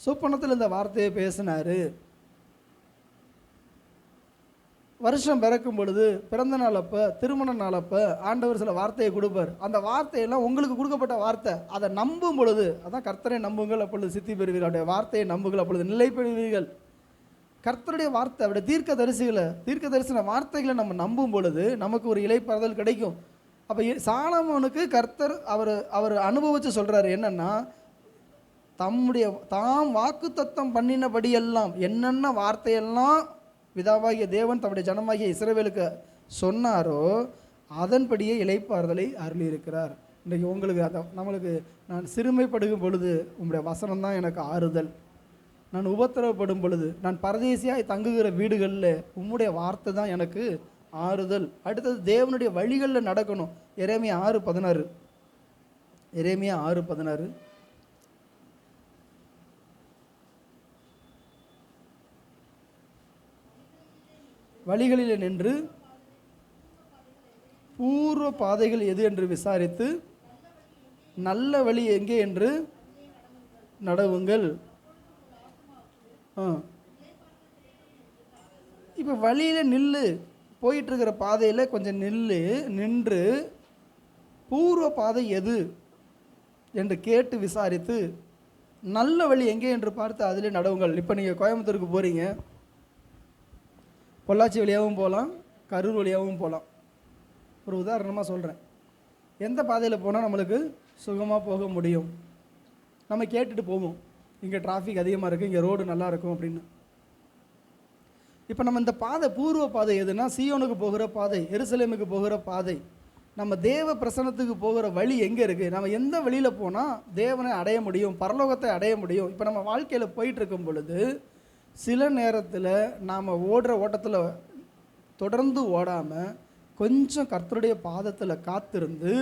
சொப்பனத்தில் இந்த வார்த்தையை பேசினார். வருஷம் பிறக்கும் பொழுது, பிறந்த நாள் அப்போ, திருமண நாள் அப்போ ஆண்டவர் சில வார்த்தையை கொடுப்பார். அந்த வார்த்தையெல்லாம் உங்களுக்கு கொடுக்கப்பட்ட வார்த்தை. அதை நம்பும் பொழுது, அதான் கர்த்தரை நம்புங்கள் அப்பொழுது சித்தி பெறுவீர்கள், அவருடைய வார்த்தையை நம்புங்கள் அப்பொழுது நிலை பெறுவீர்கள். கர்த்தருடைய வார்த்தை, அவருடைய தீர்க்க தரிசன வார்த்தைகளை நம்ம நம்பும் பொழுது நமக்கு ஒரு இளைப்பாறுதல் கிடைக்கும். அப்போ சாலமோனுக்கு கர்த்தர் அவர் அனுபவித்து சொல்கிறாரு என்னன்னா, தாம் வாக்கு தத்தம் பண்ணினபடியெல்லாம் என்னென்ன வார்த்தையெல்லாம் பிதாவாகிய தேவன் தம்முடைய ஜனமாகிய இஸ்ரவேலுக்கு சொன்னாரோ அதன்படியே இளைப்பாறுதலை அருளியிருக்கிறார். இன்றைக்கு உங்களுக்கு நம்மளுக்கு நான் சிறுமைப்படுகும் பொழுது உங்களுடைய வசனம் தான் எனக்கு ஆறுதல். நான் உபத்திரவப்படும் பொழுது, நான் பரதேசியாய் தங்குகிற வீடுகளில் உம்முடைய வார்த்தை தான் எனக்கு ஆறுதல். அடுத்தது தேவனுடைய வழிகளில் நடக்கணும். எரேமியா 6:16. எரேமியா 6:16. வழிகளில் நின்று பூர்வ பாதைகள் எது என்று விசாரித்து நல்ல வழி எங்கே என்று நடவுங்கள். இப்போ வழியில் நில்லு, போயிட்டுருக்கிற பாதையில் கொஞ்சம் நின்று பூர்வ பாதை எது என்று கேட்டு விசாரித்து நல்ல வழி எங்கே என்று பார்த்து அதிலே நடவுங்கள். இப்போ நீங்கள் கோயம்புத்தூருக்கு போகிறீங்க, பொள்ளாச்சி வழியாகவும் போகலாம், கரூர் வழியாகவும் போகலாம். ஒரு உதாரணமாக சொல்கிறேன். எந்த பாதையில் போனால் நம்மளுக்கு சுகமாக போக முடியும்? நம்ம கேட்டுட்டு போவோம், இங்கே டிராஃபிக் அதிகமாக இருக்குது, இங்கே ரோடு நல்லா இருக்கும் அப்படின்னு. இப்போ நம்ம இந்த பாதை பூர்வ பாதை எதுனா சீயோனுக்கு போகிற பாதை, எருசலேமுக்கு போகிற பாதை. நம்ம தேவ பிரசன்னத்துக்கு போகிற வழி எங்கே இருக்குது? நம்ம எந்த வழியில் போனால் தேவனை அடைய முடியும், பரலோகத்தை அடைய முடியும்? இப்போ நம்ம வாழ்க்கையில் போயிட்டுருக்கும் பொழுது சில நேரத்தில் நாம் ஓடுற ஓட்டத்தில் தொடர்ந்து ஓடாமல் கொஞ்சம் கர்த்தருடைய பாதத்தில் காத்திருந்து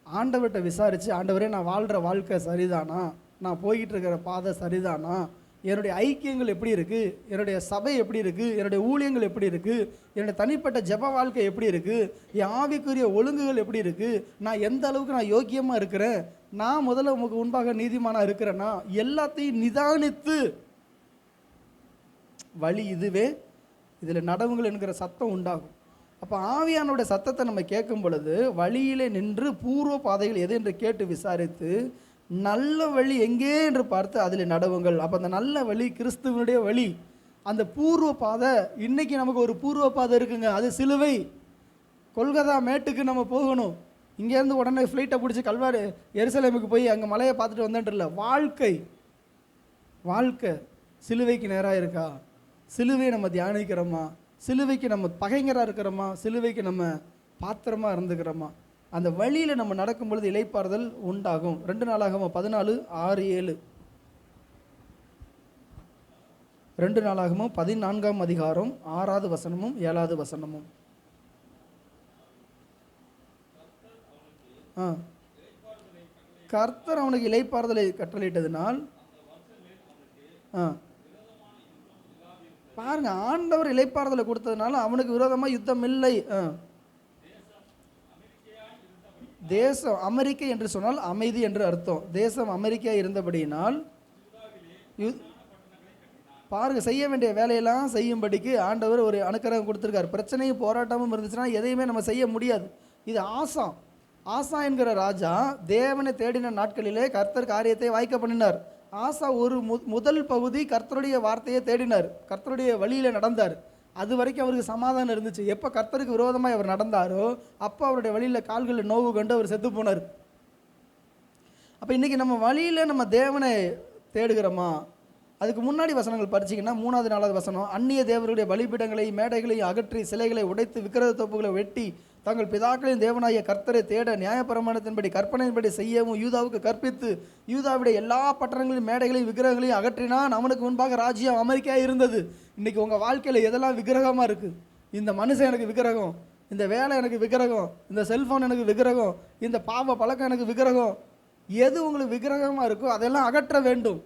ஆண்டவர்கிட்ட விசாரித்து, ஆண்டவரே நான் வாழ்கிற வாழ்க்கை சரிதானா, நான் போய்கிட்டு இருக்கிற பாதை சரிதானா, என்னுடைய ஐக்கியங்கள் எப்படி இருக்குது, என்னுடைய சபை எப்படி இருக்குது, என்னுடைய ஊழியங்கள் எப்படி இருக்குது, என்னுடைய தனிப்பட்ட ஜெப வாழ்க்கை எப்படி இருக்குது, என் ஆவிக்குரிய ஒழுங்குகள் எப்படி இருக்குது, நான் எந்த அளவுக்கு நான் யோக்கியமாக இருக்கிறேன், நான் முதல்ல உங்களுக்கு முன்பாக நீதிமானாக இருக்கிறேன்னா, எல்லாத்தையும் நிதானித்து வழி இதுவே, இதில் நடவுங்கள் என்கிற சத்தம் உண்டாகும். அப்போ ஆவியானோட சத்தத்தை நம்ம கேட்கும் பொழுது வழியிலே நின்று பூர்வ பாதைகள் எது என்று கேட்டு விசாரித்து நல்ல வழி எங்கே என்று பார்த்து அதில் நடவுங்கள். அப்போ அந்த நல்ல வழி கிறிஸ்துவனுடைய வழி. அந்த பூர்வ பாதை, இன்றைக்கி நமக்கு ஒரு பூர்வ பாதை இருக்குங்க, அது சிலுவை. கொல்கத்தா மேட்டுக்கு நம்ம போகணும், இங்கேருந்து உடனே ஃப்ளைட்டை பிடிச்சி கல்வாரி எருசலேமுக்கு போய் அங்கே மலையை பார்த்துட்டு வந்தேன்ட்டு இல்லை. வாழ்க்கை சிலுவைக்கு நேராக இருக்கா? சிலுவையை நம்ம தியானிக்கிறோமா? சிலுவைக்கு நம்ம பகைஞராக இருக்கிறோமா? சிலுவைக்கு நம்ம பாத்திரமாக இருந்துக்கிறோமா? அந்த வழியில் நம்ம நடக்கும் பொழுது இளைப்பாறுதல் உண்டாகும். 2 நாளாகமம் 14:6-7. 2 நாளாகமம் 14ஆம் அதிகாரம் 6வது வசனமும் 7வது வசனமும். கர்த்தர் அவனுக்கு இளைப்பாறுதலை கட்டளையிட்டதினால் பாருங்க, ஆண்டவர் இளைப்பாறுதலை கொடுத்ததுனால அவனுக்கு விரோதமாக யுத்தம் இல்லை. தேசம் அமெரிக்கா என்று சொன்னால் அமைதி என்று அர்த்தம். தேசம் அமெரிக்கா இருந்தபடியினால் பாருங்க, செய்ய வேண்டிய வேலையெல்லாம் செய்யும்படிக்கு ஆண்டவர் ஒரு அனுக்கிரகம் கொடுத்துருக்காரு. பிரச்சனையும் போராட்டமும் இருந்துச்சுன்னா எதையுமே நம்ம செய்ய முடியாது. இது ஆசா என்கிற ராஜா தேவனை தேடின நாட்களிலே கர்த்தர் காரியத்தை வாய்க்க பண்ணினார். ஆசா ஒரு முதல் பகுதி கர்த்தருடைய வார்த்தையை தேடினார், கர்த்தருடைய வழியில் நடந்தார். அது வரைக்கும் அவருக்கு சமாதானம் இருந்துச்சு. எப்போ கர்த்தருக்கு விரோதமாக அவர் நடந்தாரோ அப்போ அவருடைய வழியில் கால்களில் நோவு கண்டு அவர் செத்து போனார். அப்போ இன்றைக்கி நம்ம வழியில் நம்ம தேவனை தேடுகிறோமா? அதுக்கு முன்னாடி வசனங்கள் படிச்சிங்கன்னா 3வது 4வது வசனம், அந்நிய தேவருடைய பலிபீடங்களை மேடைகளையும் அகற்றி சிலைகளை உடைத்து விக்கிரக தோப்புகளை வெட்டி தங்கள் பிதாக்களின் தேவனாகிய கர்த்தரை தேட நியாயப்பிரமாணத்தின்படி கற்பனையின்படி செய்யவும் யூதாவுக்கு கற்பித்து யூதாவுடைய எல்லா பட்டணங்களையும் மேடைகளையும் விக்கிரகங்களையும் அகற்றினான். அவனுக்கு முன்பாக ராஜ்யம் அமெரிக்கா இருந்தது. இன்றைக்கி உங்கள் வாழ்க்கையில் எதெல்லாம் விக்கிரகமாக இருக்குது? இந்த மனுஷன் எனக்கு விக்கிரகம், இந்த வேலை எனக்கு விக்கிரகம், இந்த செல்ஃபோன் எனக்கு விக்கிரகம், இந்த பாவ பழக்கம் எனக்கு விக்கிரகம். எது உங்களுக்கு விக்கிரகமாக இருக்கோ அதெல்லாம் அகற்ற வேண்டும்.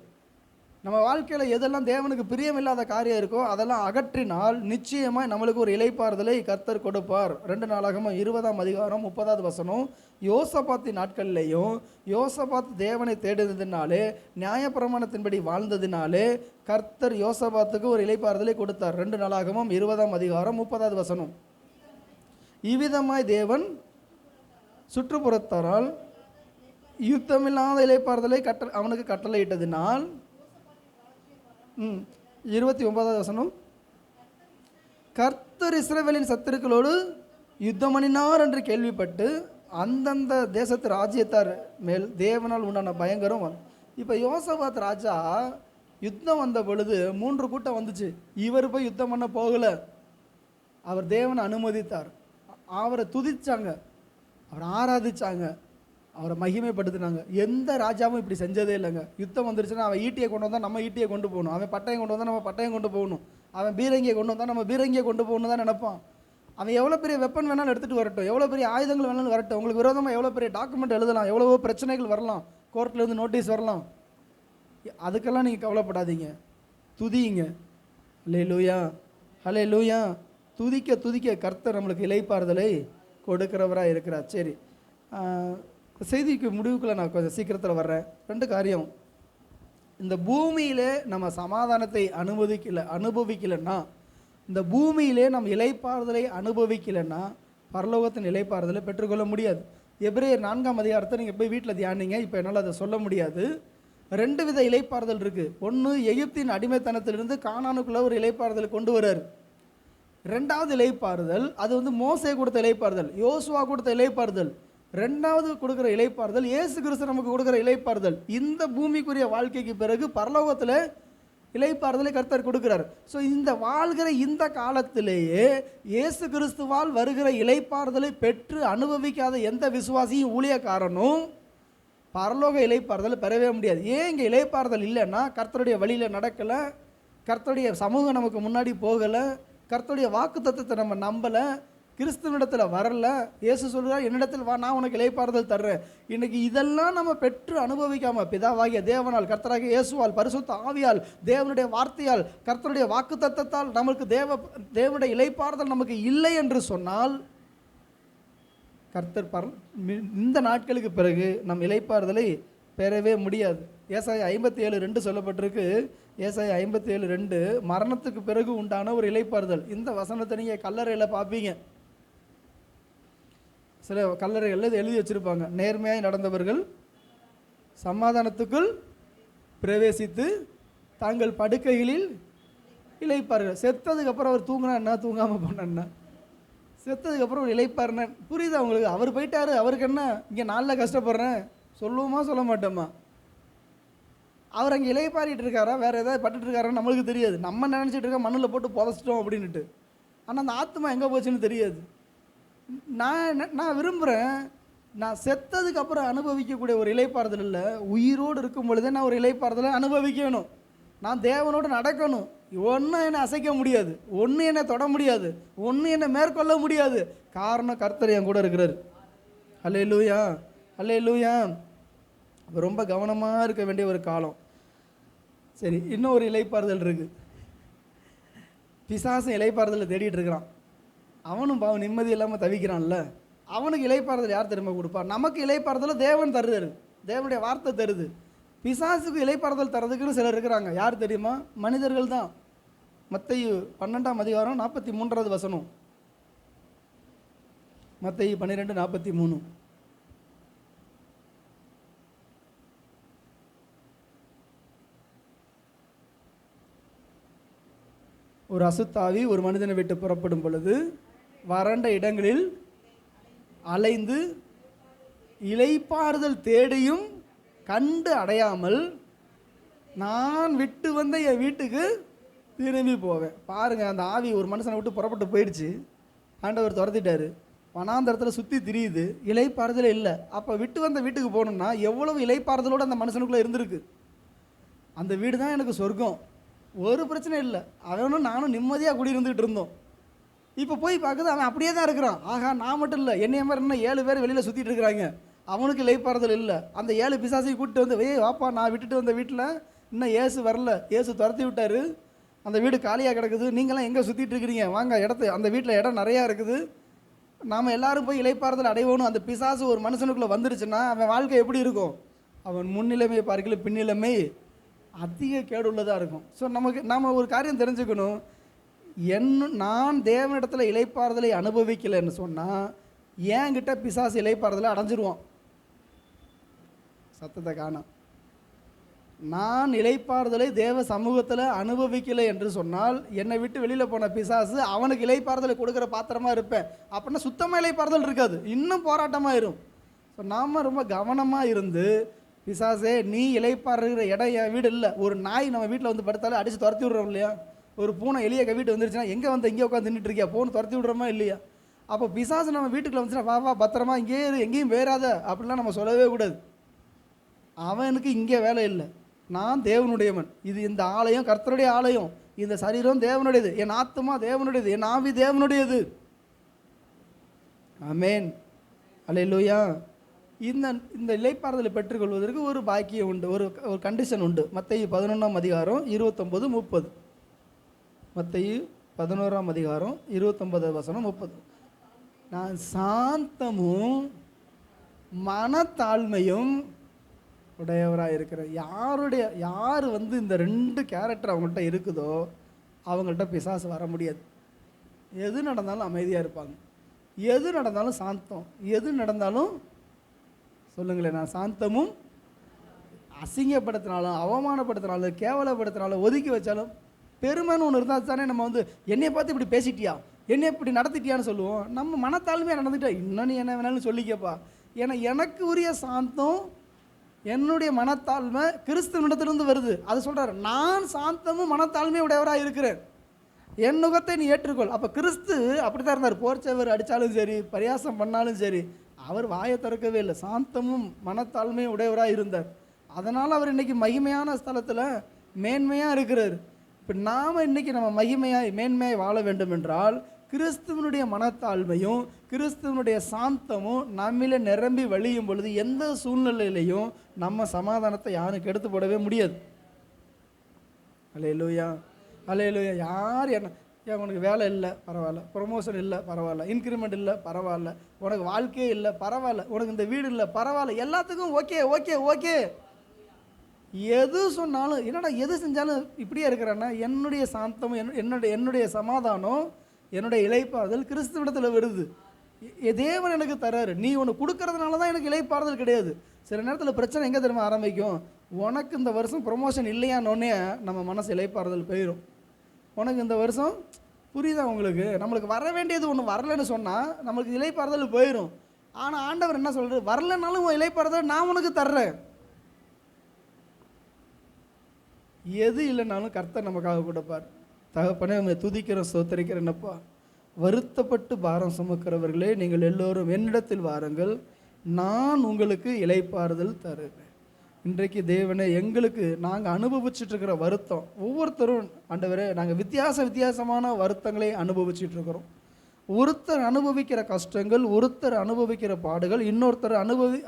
நம்ம வாழ்க்கையில் எதெல்லாம் தேவனுக்கு பிரியமில்லாத காரியம் இருக்கோ அதெல்லாம் அகற்றினால் நிச்சயமாக நம்மளுக்கு ஒரு இளைப்பாறுதலை கர்த்தர் கொடுப்பார். 2 நாளாகமம் 20ஆம் அதிகாரம் 30வது வசனம், யோசபாத்தின் நாட்கள்லேயும் யோசபாத் தேவனை தேடுனதினாலே நியாயப்பிரமாணத்தின்படி வாழ்ந்ததினாலே கர்த்தர் யோசபாத்துக்கு ஒரு இளைப்பாறுதலை கொடுத்தார். 2 நாளாகமம் 20ஆம் அதிகாரம் 30வது வசனம். இவ்விதமாய் தேவன் சுற்றுப்புறத்தாரால் யுத்தமில்லாத இளைப்பாறுதலை அவனுக்கு கட்டளையிட்டதினால் 29வது வசனம், கர்த்தர் இஸ்ரவேலின் சத்துருக்களோடு யுத்தம் பண்ணினார் என்று கேள்விப்பட்டு அந்தந்த தேசத்து ராஜ்யத்தார் மேல் தேவனால் உண்டான பயங்கரம் இப்போ யோசபாத் ராஜா யுத்தம் வந்த பொழுது 3 கூட்டம் வந்துச்சு. இவர் போய் யுத்தம் பண்ண போகலை, அவர் தேவனை அனுமதித்தார். அவரை துதிச்சாங்க, அவரை ஆராதிச்சாங்க, அவரை மகிமைப்படுத்தினாங்க. எந்த ராஜாவும் இப்படி செஞ்சதே இல்லைங்க. யுத்தம் வந்துருச்சுன்னா அவன் ஈட்டியை கொண்டு வந்தால் நம்ம ஈட்டியை கொண்டு போகணும், அவன் பட்டயம் கொண்டு வந்தால் நம்ம பட்டயம் கொண்டு போகணும், அவன் பீரங்கியை கொண்டு வந்தால் நம்ம பீரங்கியை கொண்டு போகணும் தான் நினைப்பான். அவன் எவ்வளோ பெரிய வெப்பன் வேணாலும் எடுத்துகிட்டு வரட்டும், எவ்வளோ பெரிய ஆயுதங்கள் வேணாலும் வரட்டும், உங்களுக்கு விரோதமாக எவ்வளோ பெரிய டாக்குமெண்ட் எழுதலாம், எவ்வளவோ பிரச்சனைகள் வரலாம், கோர்ட்லேருந்து நோட்டீஸ் வரலாம், அதுக்கெல்லாம் நீங்கள் கவலைப்படாதீங்க. துதிங்க. ஹல்லேலூயா, ஹல்லேலூயா. துதிக்க துதிக்க கர்த்தர் நம்மளுக்கு இளைப்பாறுதலை கொடுக்கிறவராக இருக்கிறார். சரி, செய்திக்கு முடிவுக்குள்ளே நான் கொஞ்சம் சீக்கிரத்தில் வர்றேன். 2 காரியம். இந்த பூமியிலே நம்ம சமாதானத்தை அனுபவிக்கலைன்னா, இந்த பூமியிலே நம்ம இளைப்பாறுதலை அனுபவிக்கலைன்னா பரலோகத்தின் இளைப்பாறுதலை பெற்றுக்கொள்ள முடியாது. எபிரேயர் 4ஆம் அதிகாரத்தை நீங்கள் போய் வீட்டில் தியானிங்க. இப்போ என்னால் அதை சொல்ல முடியாது. 2 வித இளைப்பாறுதல் இருக்குது. ஒன்று, எகிப்தின் அடிமைத்தனத்திலிருந்து கானானுக்குள்ளே ஒரு இளைப்பாறுதல் கொண்டு வர்றார். 2வது இளைப்பாறுதல் அது மோசே கொடுத்த இளைப்பாறுதல், யோசுவா கொடுத்த இளைப்பாறுதல். 2வது கொடுக்குற இளைப்பாறுதல் இயேசு கிறிஸ்து நமக்கு கொடுக்குற இளைப்பாறுதல். இந்த பூமிக்குரிய வாழ்க்கைக்கு பிறகு பரலோகத்தில் இளைப்பாறுதலை கர்த்தர் கொடுக்குறார். ஸோ இந்த வாழ்கிற இந்த காலத்திலேயே இயேசு கிறிஸ்துவால் வருகிற இளைப்பாறுதலை பெற்று அனுபவிக்காத எந்த விசுவாசியும் ஊழியக்காரனும் பரலோக இளைப்பாறுதலை பெறவே முடியாது. ஏன் இங்கே இளைப்பாறுதல் இல்லைன்னா, கர்த்தருடைய வழியில் நடக்கலை, கர்த்தருடைய சமூகம் நமக்கு முன்னாடி போகலை, கர்த்தருடைய வாக்கு தத்துவத்தை நம்ம நம்பலை, கிறிஸ்துவனிடத்தில் வரல. இயேசு சொல்கிறார், என்னிடத்தில் வா, நான் உனக்கு இளைப்பாறுதல் தர்றேன். இன்றைக்கி இதெல்லாம் நம்ம பெற்று அனுபவிக்காமல் பிதாவாகிய தேவனால், கர்த்தராகிய இயேசுவால், பரிசுத்த ஆவியால், தேவனுடைய வார்த்தையால், கர்த்தருடைய வாக்கு தத்தத்தால் நமக்கு தேவனுடைய இளைப்பாறுதல் நமக்கு இல்லை என்று சொன்னால் கர்த்தர் இந்த நாட்களுக்கு பிறகு நம் இளைப்பாறுதலை பெறவே முடியாது. ஏசாயா 57:2 சொல்லப்பட்டிருக்கு. ஏசாயா 57:2 மரணத்துக்கு பிறகு உண்டான ஒரு இளைப்பாறுதல். இந்த வசனத்தை நீங்கள் கல்லறையில் பார்ப்பீங்க. சில கல்லறைகளில் இது எழுதி வச்சுருப்பாங்க, நேர்மையாய் நடந்தவர்கள் சமாதானத்துக்குள் பிரவேசித்து தாங்கள் படுக்கைகளில் இளைப்பார்கள். செத்ததுக்கப்புறம் அவர் தூங்கினா என்ன, தூங்காமல் போனா, செத்ததுக்கப்புறம் ஒரு இளைப்பாருன்னு புரியுது அவங்களுக்கு. அவர் போயிட்டாரு, அவருக்கு என்ன, இங்கே நாளில் கஷ்டப்படுறேன் சொல்லுவோமா சொல்ல மாட்டோமா? அவர் அங்கே இளைப்பாரிட்டு இருக்காரா, வேறு ஏதாவது பட்டுட்டு இருக்காரான்னு நம்மளுக்கு தெரியாது. நம்ம நினச்சிட்டு இருக்கோம் மண்ணில் போட்டு புதைச்சிட்டோம் அப்படின்ட்டு. ஆனால் அந்த ஆத்மா எங்கே போச்சுன்னு தெரியாது. நான் விரும்புகிறேன், நான் செத்ததுக்கப்புறம் அனுபவிக்கக்கூடிய ஒரு இளைப்பாறுதல் இல்லை, உயிரோடு இருக்கும் பொழுதே நான் ஒரு இளைப்பாறுதலை அனுபவிக்கணும். நான் தேவனோடு நடக்கணும். ஒன்றும் என்னை அசைக்க முடியாது, ஒன்று என்னை தொட முடியாது, ஒன்று என்னை மேற்கொள்ள முடியாது. காரணம் கர்த்தர் என் கூட இருக்கிறார். அல்லேலூயா, அல்லேலூயா. ரொம்ப கவனமாக இருக்க வேண்டிய ஒரு காலம். சரி, இன்னும் ஒரு இளைப்பாறுதல் இருக்குது. பிசாசும் இளைப்பாறுதலை தேடிட்டு இருக்கிறான். அவனும் பாவம் நிம்மதி இல்லாமல் தவிக்கிறான்ல. அவனுக்கு இளைப்பாறுதல் யார் தெரியுமா கொடுப்பா? நமக்கு இளைப்பாறுதலை தேவன் தருது, தேவனுடைய வார்த்தை தருது. பிசாசுக்கு இளைப்பாறுதல் தரதுக்குன்னு சிலர் இருக்கிறாங்க. யார் தெரியுமா? மனிதர்கள் தான். மத்தேயு 12ஆம் அதிகாரம் 43வது வசனம். மத்தேயு 12:43. ஒரு அசுத்தாவி ஒரு மனிதனை விட்டு புறப்படும் பொழுது வறண்ட இடங்களில் அலைந்து இளைப்பாறுதல் தேடியும் கண்டு அடையாமல் நான் விட்டு வந்த என் வீட்டுக்கு திரும்பி போவேன். பாருங்கள், அந்த ஆவி ஒரு மனுஷனை விட்டு புறப்பட்டு போயிடுச்சு, ஆண்டவர் துரத்திட்டாரு, வனாந்தரத்தில் சுற்றி திரியுது, இளைப்பாறுதலே இல்லை. அப்போ விட்டு வந்த வீட்டுக்கு போகணுன்னா எவ்வளவு இளைப்பாறுதலோடு அந்த மனுஷனுக்குள்ளே இருந்திருக்கு. அந்த வீடு தான் எனக்கு சொர்க்கம், ஒரு பிரச்சனை இல்லை, அவனும் நானும் நிம்மதியாக குடியிருந்துக்கிட்டு இருந்தோம். இப்போ போய் பார்க்குது அவன் அப்படியே தான் இருக்கிறான். ஆகா, நான் மட்டும் இல்லை, என்னைய மாதிரி இன்னும் 7 பேர் வெளியில் சுற்றிட்டு இருக்கிறாங்க, அவனுக்கு இளைப்பாறுதல் இல்லை. அந்த 7 பிசாசையும் கூப்பிட்டு வந்து, வாப்பா, நான் விட்டுட்டு வந்த வீட்டில் இன்னும் ஏசு வரல, ஏசு துரத்தி விட்டார், அந்த வீடு காலியாக கிடக்குது, நீங்களாம் எங்கே சுற்றிட்டு இருக்கிறீங்க, வாங்க இடத்து, அந்த வீட்டில் இடம் நிறையா இருக்குது, நாம் எல்லோரும் போய் இளைப்பாறுதல் அடைவோன்னு அந்த பிசாசு ஒரு மனுஷனுக்குள்ளே வந்துருச்சுன்னா அவன் வாழ்க்கை எப்படி இருக்கும்? அவன் முன்னிலைமையை பார்க்கல பின்னிலைமை அதிக கேடுள்ளதாக இருக்கும். ஸோ நம்ம ஒரு காரியம் தெரிஞ்சுக்கணும், நான் தேவனிடத்தில் இளைப்பாறுதலை அனுபவிக்கலைன்னு சொன்னால் என்கிட்ட பிசாசு இளைப்பாறுதலை அடைஞ்சிருவான். சத்தத்தை காணோம். நான் இளைப்பாறுதலை தேவ சமூகத்தில் அனுபவிக்கலை என்று சொன்னால் என்னை விட்டு வெளியில் போன பிசாசு அவனுக்கு இளைப்பாறுதலை கொடுக்குற பாத்திரமா இருப்பேன். அப்படின்னா சுத்தமாக இளைப்பாறுதல் இருக்காது, இன்னும் போராட்டமாக இருக்கும். ஸோ நாம் ரொம்ப கவனமாக இருந்து, பிசாசே நீ இளைப்பாறுகிற இடம் என் வீடு இல்லை. ஒரு நாய் நம்ம வீட்டில் வந்து படுத்தாலும் அடித்து துரத்தி விடுறோம் இல்லையா? ஒரு பூனை எளிய வீட்டு வந்துருச்சுன்னா எங்கே வந்து இங்கே உட்காந்து நின்றுட்டு இருக்கியா, போன்னு துரத்தி விடுறோமா இல்லையா? அப்போ பிசாசு நம்ம வீட்டுக்குள்ள வந்துச்சுன்னா வா பத்திரமா இங்கே எங்கேயும் வேறாத அப்படிலாம் நம்ம சொல்லவே கூடாது. அவனுக்கு இங்கே வேலை இல்லை, நான் தேவனுடையவன், இது இந்த ஆலயம் கர்த்தருடைய ஆலயம், இந்த சரீரம் தேவனுடையது, என் ஆத்மா தேவனுடையது, என் ஆவி தேவனுடையது. ஆமென், அல்லேலூயா. இந்த இளைப்பாறுதலை பெற்றுக்கொள்வதற்கு ஒரு பாக்கியம் உண்டு, ஒரு கண்டிஷன் உண்டு. மத்தேயு 11ஆம் அதிகாரம் 29, 30. மத்தேயு 11ஆம் அதிகாரம் 29 வசனம் 30. நான் சாந்தமும் மனத்தாழ்மையும் உடையவராக இருக்கிறேன். யார் வந்து இந்த 2 கேரக்டர் அவங்கள்ட்ட இருக்குதோ அவங்கள்ட்ட பிசாசு வர முடியாது. எது நடந்தாலும் அமைதியாக இருப்பாங்க, எது நடந்தாலும் சாந்தம், எது நடந்தாலும் சொல்லுங்களேன், நான் சாந்தமும், அசிங்கப்படுத்தினாலும் அவமானப்படுத்தினாலும் கேவலப்படுத்தினாலும் ஒதுக்கி வச்சாலும் பெருமைன்னு ஒன்று இருந்தால் தானே நம்ம வந்து என்னையை பார்த்து இப்படி பேசிட்டியா, என்னை இப்படி நடத்திட்டியான்னு சொல்லுவோம். நம்ம மனத்தாழ்மையாக நடந்துட்டா இன்னும் நீ என்ன வேணாலும் சொல்லிக்கப்பா. ஏன்னா எனக்கு உரிய சாந்தம் என்னுடைய மனத்தாழ்மை கிறிஸ்துவனிடத்திலிருந்து வருது. அது சொல்கிறார், நான் சாந்தமும் மனத்தாழ்மையும் உடையவராக இருக்கிறேன், என் நுகத்தை நீ ஏற்றுக்கொள். அப்போ கிறிஸ்து அப்படி தான் இருந்தார். போர்ச்சவர் அடித்தாலும் சரி, பரியாசம் பண்ணாலும் சரி, அவர் வாயை திறக்கவே இல்லை, சாந்தமும் மனத்தாழ்மையும் உடையவராக இருந்தார். அதனால் அவர் இன்றைக்கி மகிமையான ஸ்தலத்தில் மேன்மையாக இருக்கிறார். இப்போ நாம் இன்றைக்கி நம்ம மேன்மையாய் வாழ வேண்டும் என்றால் கிறிஸ்துவனுடைய மனத்தாழ்மையும் கிறிஸ்துவனுடைய சாந்தமும் நம்மில நிரம்பி வழியும் பொழுது எந்த சூழ்நிலையிலையும் நம்ம சமாதானத்தை யாருக்கு எடுத்து போடவே முடியாது. அல்லேலூயா, அல்லேலூயா. யார் என்ன, உனக்கு வேலை இல்லை பரவாயில்ல, ப்ரொமோஷன் இல்லை பரவாயில்ல, இன்க்ரிமெண்ட் இல்லை பரவாயில்ல, உனக்கு வாழ்க்கையே இல்லை பரவாயில்ல, உனக்கு இந்த வீடு இல்லை பரவாயில்ல, எல்லாத்துக்கும் ஓகே ஓகே ஓகே. எது சொன்னாலும் என்னடா எது செஞ்சாலும் இப்படியே இருக்கிறேன்னா என்னுடைய சாந்தம் என்னுடைய சமாதானம் என்னுடைய இளைப்பாறுதல் கிறிஸ்துவிடத்தில் வருது. தேவன் எனக்கு தராரு. நீ ஒன்று கொடுக்கறதுனால தான் எனக்கு இளைப்பாறுதல் கிடையாது. சில நேரத்தில் பிரச்சனை எங்கே தெரியுமா ஆரம்பிக்கும்? உனக்கு இந்த வருஷம் ப்ரொமோஷன் இல்லையானோடனே நம்ம மனசு இளைப்பாறுதல் போயிடும். உனக்கு இந்த வருஷம் புரியுதா உங்களுக்கு? நம்மளுக்கு வர வேண்டியது ஒன்று வரலன்னு சொன்னால் நம்மளுக்கு இளைப்பாறுதல் போயிடும். ஆனால் ஆண்டவர் என்ன சொல்கிறார்? வரலனாலும் உன் இளைப்பாறுதல் நான் உனக்கு தர்றேன். எது இல்லைனாலும் கர்த்தர் நமக்காக கொடுப்பார். தகப்பனே உங்களை துதிக்கிறேன், ஸ்தோத்திரிக்கிறேன்னப்பா. வருத்தப்பட்டு பாரம் சுமக்கிறவர்களே நீங்கள் எல்லோரும் என்னிடத்தில் வாருங்கள், நான் உங்களுக்கு இளைப்பாறுதல் தருவேன். இன்றைக்கு தேவனே எங்களுக்கு நாங்கள் அனுபவிச்சுட்ருக்கிற வருத்தம் ஒவ்வொருத்தரும் ஆண்டவரே நாங்கள் வித்தியாசமான வருத்தங்களை அனுபவிச்சுட்ருக்கிறோம். ஒருத்தர் அனுபவிக்கிற கஷ்டங்கள், ஒருத்தர் அனுபவிக்கிற பாடுகள் இன்னொருத்தர்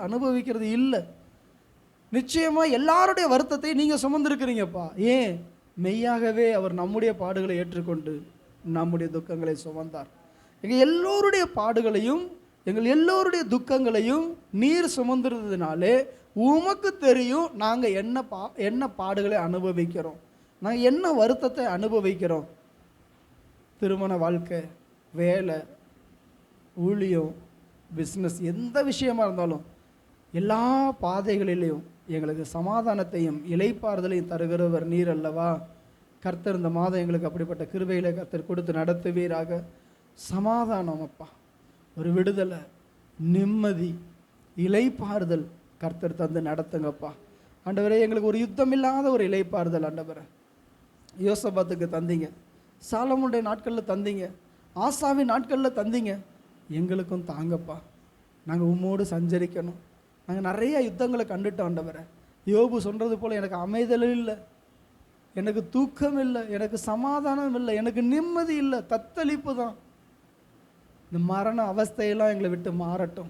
அனுபவிக்கிறது இல்லை. நிச்சயமாக எல்லாருடைய வருத்தத்தை நீங்கள் சுமந்திருக்கிறீங்கப்பா. ஏன்? மெய்யாகவே அவர் நம்முடைய பாடுகளை ஏற்றுக்கொண்டு நம்முடைய துக்கங்களை சுமந்தார். எங்கள் எல்லோருடைய பாடுகளையும் எங்கள் எல்லோருடைய துக்கங்களையும் நீர் சுமந்துறதுனாலே உமக்கு தெரியும் நாங்கள் என்ன பாடுகளை அனுபவிக்கிறோம், நாங்கள் என்ன வருத்தத்தை அனுபவிக்கிறோம். திருமண வாழ்க்கை, வேலை, ஊழியம், பிஸ்னஸ், எந்த விஷயமா இருந்தாலும் எல்லா பாதைகளிலையும் எங்களுக்கு சமாதானத்தையும் இளைப்பாறுதலையும் தருகிறவர் நீர் அல்லவா. கர்த்தர் இந்த மாதம் எங்களுக்கு அப்படிப்பட்ட கிருபைகளை கர்த்தர் கொடுத்து நடத்துவீராக. சமாதானம் அப்பா, ஒரு விடுதலை, நிம்மதி, இளைப்பாறுதல் கர்த்தர் தந்து நடத்துங்கப்பா. ஆண்டவரே, எங்களுக்கு ஒரு யுத்தம் இல்லாத ஒரு இளைப்பாறுதல் ஆண்டவரே யோசபாத்துக்கு தந்தீங்க, சாலமோனுடைய நாட்களில் தந்தீங்க, ஆசாவின் நாட்களில் தந்தீங்க. எங்களுக்கும் தாங்கப்பா. நாங்கள் உம்மோடு சஞ்சரிக்கணும். நாங்கள் நிறைய யுத்தங்களை கண்டுட்டோம் ஆண்டவரே. யோபு சொல்கிறது போல் எனக்கு அமைதல் இல்லை, எனக்கு தூக்கம் இல்லை, எனக்கு சமாதானம் இல்லை, எனக்கு நிம்மதி இல்லை, தத்தளிப்பு தான். இந்த மரண அவஸ்தையெல்லாம் எங்களை விட்டு மாறட்டும்.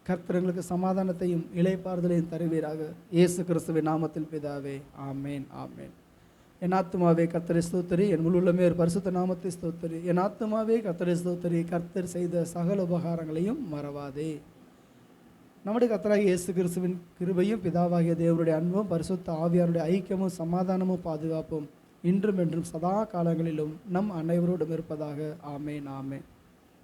கர்த்தர் எங்களுக்கு சமாதானத்தையும் இளைப்பாறுதலையும் தருவீராக. இயேசு கிறிஸ்துவின் நாமத்தில் பிதாவே, ஆமேன், ஆமேன். என் ஆத்துமாவே கர்த்தரை ஸ்தோத்திரி, என் முழுமே ஒரு பரிசுத்த நாமத்தை ஸ்தோத்திரி. என் ஆத்துமாவே கர்த்தரை ஸ்தோத்திரி, கர்த்தர் செய்த சகல உபகாரங்களையும் மறவாதே. நம்முடைய கர்த்தராகிய இயேசு கிறிஸ்துவின் கிருபையும் பிதாவாகிய தேவனுடைய அன்பும் பரிசுத்த ஆவியாருடைய ஐக்கியமும் சமாதானமும் பாதுகாப்பும் இன்றும் என்றும் சதா காலங்களிலும் நம் அனைவரோடும் இருப்பதாக. ஆமேன், ஆமேன்.